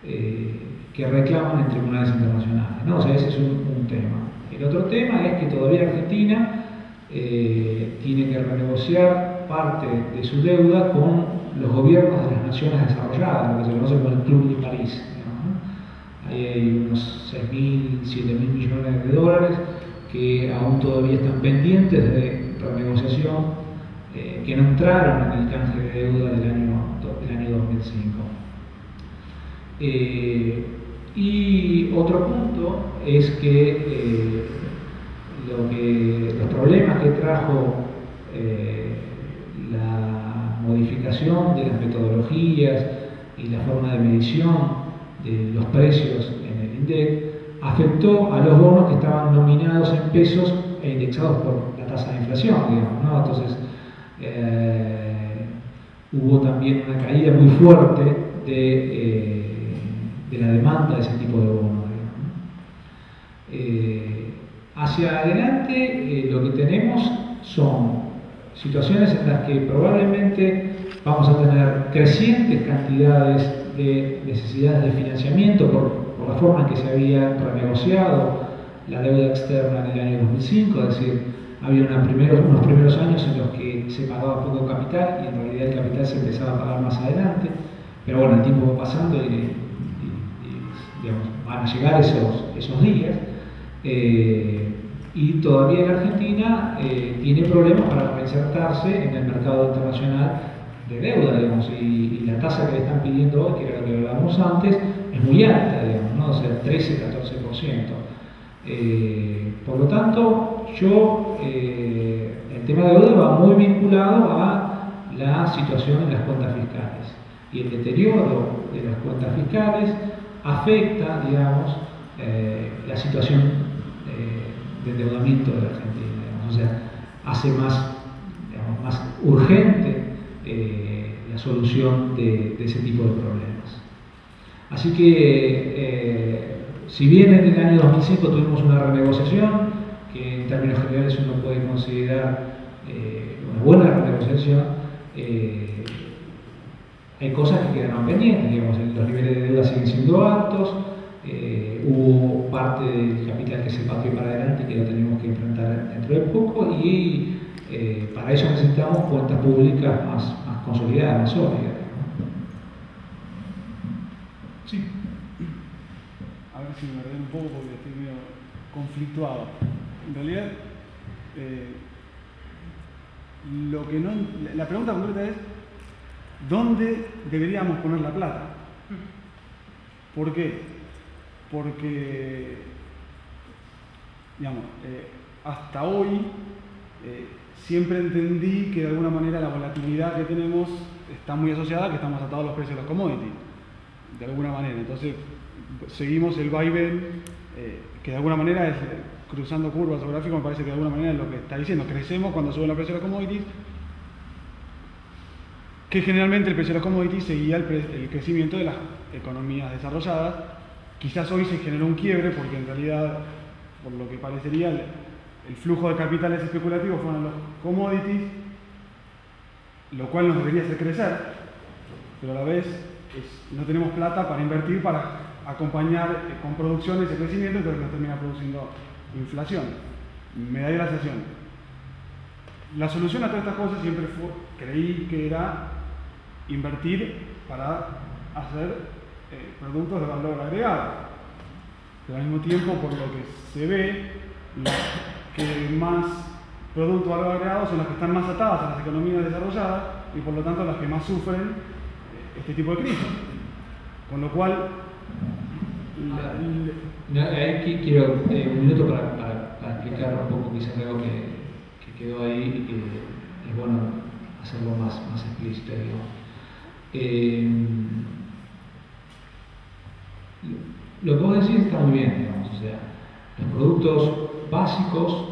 que reclaman en tribunales internacionales, ¿no? O sea, ese es un tema. El otro tema es que todavía Argentina tiene que renegociar parte de su deuda con los gobiernos de las naciones desarrolladas, lo que se conoce como el Club de París, ¿no? Ahí hay unos 6.000, 7.000 millones de dólares que aún todavía están pendientes de renegociación, que no entraron en el canje de deuda del año 2005. Y otro punto es que los problemas que trajo la modificación de las metodologías y la forma de medición de los precios en el INDEC afectó a los bonos que estaban nominados en pesos e indexados por la tasa de inflación, digamos, ¿no? Entonces, hubo también una caída muy fuerte de la demanda de ese tipo de bonos, digamos. Hacia adelante, lo que tenemos son situaciones en las que probablemente vamos a tener crecientes cantidades de necesidades de financiamiento por la forma en que se había renegociado la deuda externa en el año 2005, es decir, había unos primeros años en los que se pagaba poco capital y en realidad el capital se empezaba a pagar más adelante, pero bueno, el tiempo va pasando y digamos, van a llegar esos días. Y todavía la Argentina tiene problemas para reinsertarse en el mercado internacional de deuda, digamos, y la tasa que le están pidiendo hoy, que era lo que hablábamos antes, es muy alta, digamos, ¿no? O sea, 13-14%. Por lo tanto, el tema de deuda va muy vinculado a la situación en las cuentas fiscales. Y el deterioro de las cuentas fiscales afecta, digamos, la situación de endeudamiento de la Argentina, digamos, o sea, hace más urgente la solución de ese tipo de problemas. Así que, si bien en el año 2005 tuvimos una renegociación, que en términos generales uno puede considerar una buena renegociación, hay cosas que quedaron pendientes, digamos, los niveles de deuda siguen siendo altos, hubo parte del capital que se patrió para adelante que lo tenemos que enfrentar dentro de poco y para eso necesitamos cuentas públicas más consolidadas, más sólidas. Sí. A ver si me ordeno un poco porque estoy medio conflictuado. En realidad, la pregunta concreta es ¿dónde deberíamos poner la plata? ¿Por qué? Porque, digamos, hasta hoy siempre entendí que de alguna manera la volatilidad que tenemos está muy asociada a que estamos atados a los precios de los commodities, de alguna manera. Entonces, seguimos el vaivén, que de alguna manera es, cruzando curvas o gráficos, me parece que de alguna manera es lo que está diciendo. Crecemos cuando suben los precios de los commodities, que generalmente el precio de los commodities seguía el crecimiento de las economías desarrolladas. Quizás hoy se generó un quiebre porque en realidad, por lo que parecería, el flujo de capitales especulativos fueron los commodities, lo cual nos debería hacer crecer, pero a la vez no tenemos plata para invertir, para acompañar con producción ese crecimiento, entonces nos termina produciendo inflación. Me da la sensación. La solución a todas estas cosas siempre creí que era invertir para hacer productos de valor agregado, pero al mismo tiempo, por lo que se ve, que más productos de valor agregado son las que están más atadas a las economías desarrolladas y por lo tanto las que más sufren este tipo de crisis. Con lo cual, ahí quiero un minuto para explicar un poco quizás algo que quedó ahí y que es bueno hacerlo más explícito, digamos. Lo que vos decís está muy bien, digamos, o sea, los productos básicos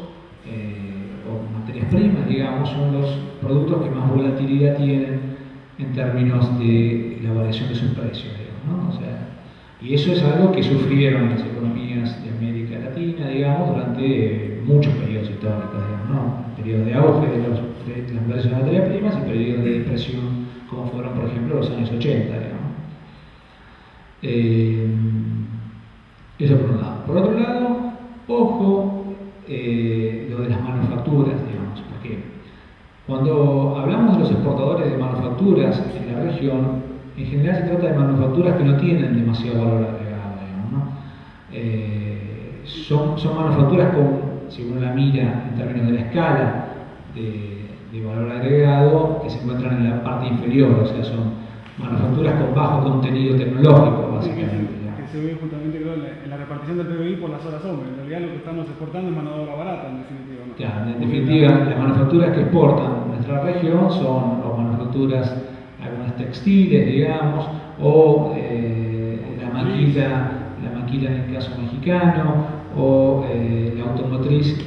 o materias primas, digamos, son los productos que más volatilidad tienen en términos de la variación de sus precios, digamos, ¿no? O sea, y eso es algo que sufrieron las economías de América Latina, digamos, durante muchos periodos históricos, digamos, ¿no? Periodos de auge de los precios de materias primas y periodos de depresión, como fueron, por ejemplo, los años 80, digamos. Eso por un lado. Por otro lado, ojo, lo de las manufacturas, digamos, porque cuando hablamos de los exportadores de manufacturas en la región, en general se trata de manufacturas que no tienen demasiado valor agregado, digamos, ¿no? Son manufacturas con, si uno la mira en términos de la escala de valor agregado, que se encuentran en la parte inferior, o sea, son manufacturas con bajo contenido tecnológico, básicamente. Que se ve justamente, creo, en la repartición del PBI por las horas hombre. En realidad lo que estamos exportando es mano de obra barata, en definitiva, ¿no? Claro, en definitiva, las manufacturas que exportan nuestra región son o manufacturas, algunas textiles, digamos, o la maquila en el caso mexicano, o la automotriz,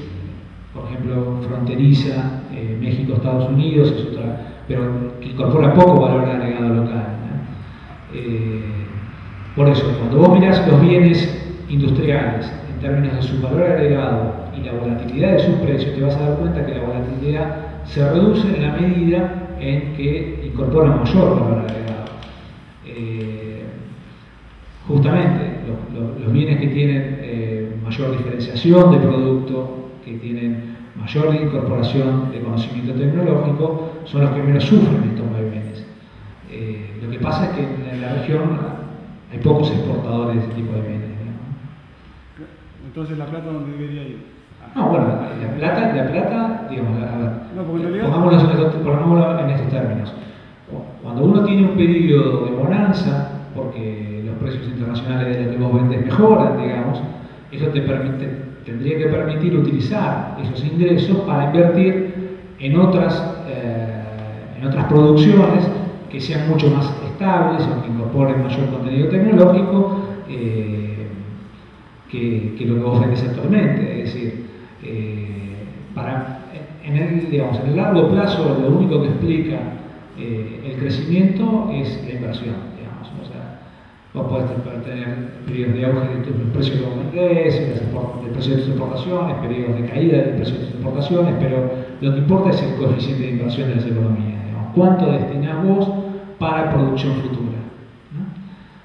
por ejemplo, fronteriza, México-Estados Unidos, es otra, pero que incorpora poco valor agregado local, ¿no? Por eso, cuando vos mirás los bienes industriales en términos de su valor agregado y la volatilidad de sus precios, te vas a dar cuenta que la volatilidad se reduce en la medida en que incorpora mayor valor agregado. Justamente los bienes que tienen mayor diferenciación de producto, que tienen mayor incorporación de conocimiento tecnológico, son los que menos sufren estos vaivenes. Lo que pasa es que en la región hay pocos exportadores de ese tipo de bienes. Entonces, ¿la plata dónde debería ir? No, bueno, la plata, digamos, a ver, No, porque en realidad... pongámoslo en estos términos. Cuando uno tiene un periodo de bonanza, porque los precios internacionales de lo que vos vendés mejoran, digamos, eso tendría que permitir utilizar esos ingresos para invertir en otras producciones que sean mucho más estables o que incorporen mayor contenido tecnológico que lo que vos vendés actualmente. Es decir, en el largo plazo lo único que explica el crecimiento es la inversión, digamos. O sea, vos podés tener periodos de auge de los precios de los ingresos, del precio de tus exportaciones, periodos de caída del precio de tus exportaciones, pero lo que importa es el coeficiente de inversión de las economías, digamos. ¿Cuánto destinás vos para producción futura? ¿No?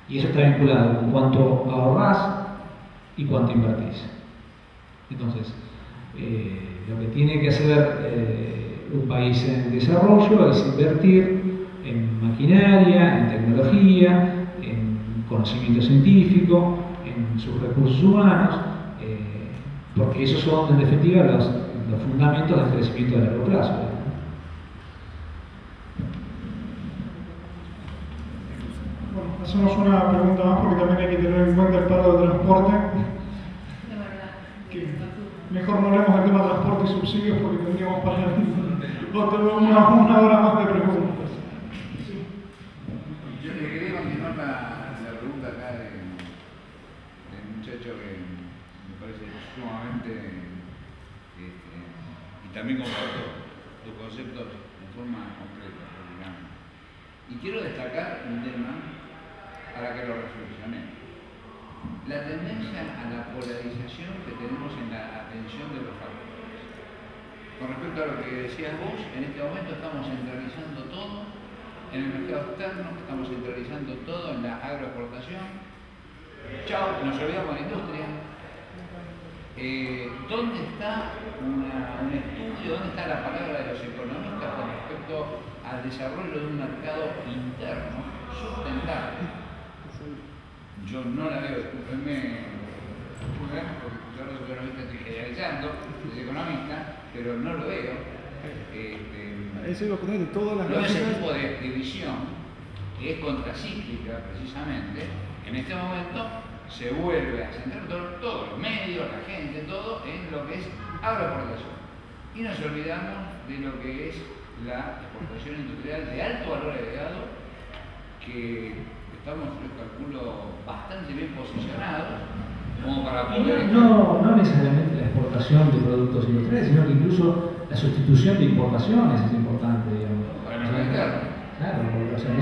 Y eso está vinculado con cuánto ahorrás y cuánto invertís. Entonces, lo que tiene que hacer un país en desarrollo es invertir en maquinaria, en tecnología, en conocimiento científico, en sus recursos humanos, porque esos son en definitiva los fundamentos del crecimiento de largo plazo. Bueno, hacemos una pregunta más porque también hay que tener en cuenta el paro de transporte. Mejor no hablemos del tema de transporte y subsidios porque tendríamos para una hora más de preguntas. Sí. Yo le quería continuar la pregunta acá del muchacho que me parece sumamente y también comparto tus conceptos en forma concreta, digamos. Y quiero destacar un tema para que lo reflexionemos. La tendencia a la polarización que tenemos en la atención de los factores. Con respecto a lo que decías vos, en este momento estamos centralizando todo en el mercado externo, estamos centralizando todo en la agroexportación. Chao, nos olvidamos de la industria. ¿Dónde está un estudio, dónde está la palabra de los economistas con respecto al desarrollo de un mercado interno sustentable? Yo no la veo, discúlpenme, porque yo los economistas estoy generalizando, soy economista, pero no lo veo. Eso iba a poner de todas las ese tipo de división, que es contracíclica precisamente, en este momento se vuelve a centrar todos los medios, la gente, todo en lo que es agroexportación. Y nos olvidamos de lo que es la exportación industrial de alto valor agregado, que estamos, yo calculo, bastante bien posicionados como para poder... No necesariamente la exportación de productos industriales, sino que incluso la sustitución de importaciones es importante, digamos. Para el mercado interno. Claro, o sea, no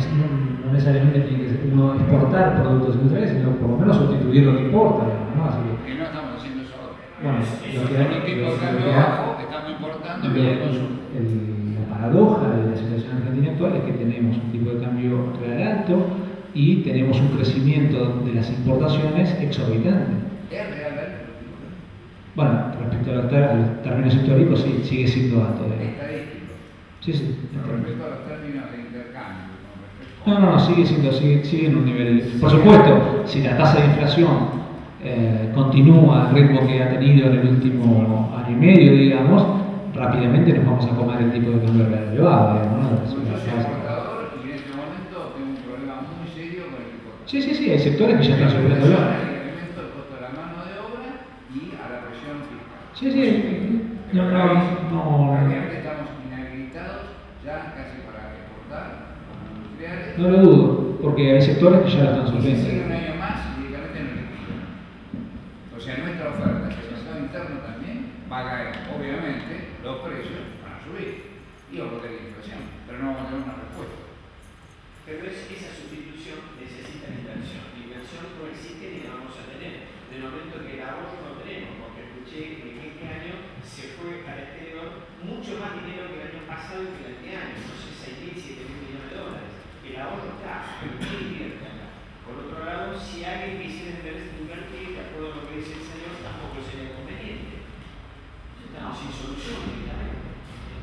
necesariamente tiene que uno exportar productos industriales, sino por lo menos sustituir lo que importa, digamos, ¿no? Así que no estamos haciendo eso ahora. Bueno, estamos importando, la paradoja de la situación argentina actual es que tenemos un tipo de cambio real alto y tenemos un crecimiento de las importaciones exorbitante. ¿Es real alto? Bueno, respecto a los términos históricos, sí, sigue siendo alto. ¿Estadístico? Sí. Con respecto a los términos de intercambio. No, sigue en un nivel. Por supuesto, si la tasa de inflación continúa al ritmo que ha tenido en el último año y medio, digamos, rápidamente nos vamos a comer el tipo de cambio real elevado, digamos, ¿no? Sí, hay sectores que ya están sufriendo el costo de la mano de obra y a la presión fiscal. Prácticamente estamos inhabilitados ya casi para exportar industriales. No lo dudo, porque hay sectores que ya lo están sufriendo. Si sigue un año más, directamente no liquidan. O sea, nuestra oferta, el mercado interno también, va a caer. Obviamente, los precios van a subir y va a poder la inflación, pero no vamos a tener una respuesta. Pero esa sustitución necesita inversión. La inversión no existe ni la vamos a tener. De momento que el ahorro no tenemos, porque escuché que este año se fue al exterior mucho más dinero que el año pasado y que el año, no sé, 6.000, 7.000 millones de dólares. El ahorro está, pero no invierte acá. Por otro lado, si alguien quisiera invertir, de acuerdo a lo que dice el señor, tampoco sería conveniente. Estamos sin solución, directamente.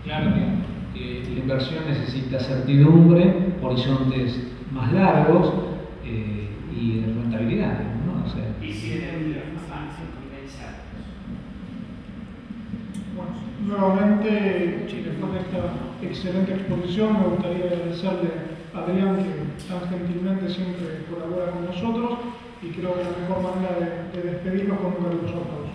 Claro que la inversión necesita certidumbre, horizontes más largos y rentabilidad, ¿no? O sea, Y si energía más fácil, pensar. Bueno, nuevamente, después de esta excelente exposición, me gustaría agradecerle a Adrián, que tan gentilmente siempre colabora con nosotros, y creo que la mejor manera de despedirnos con un caluroso aplauso.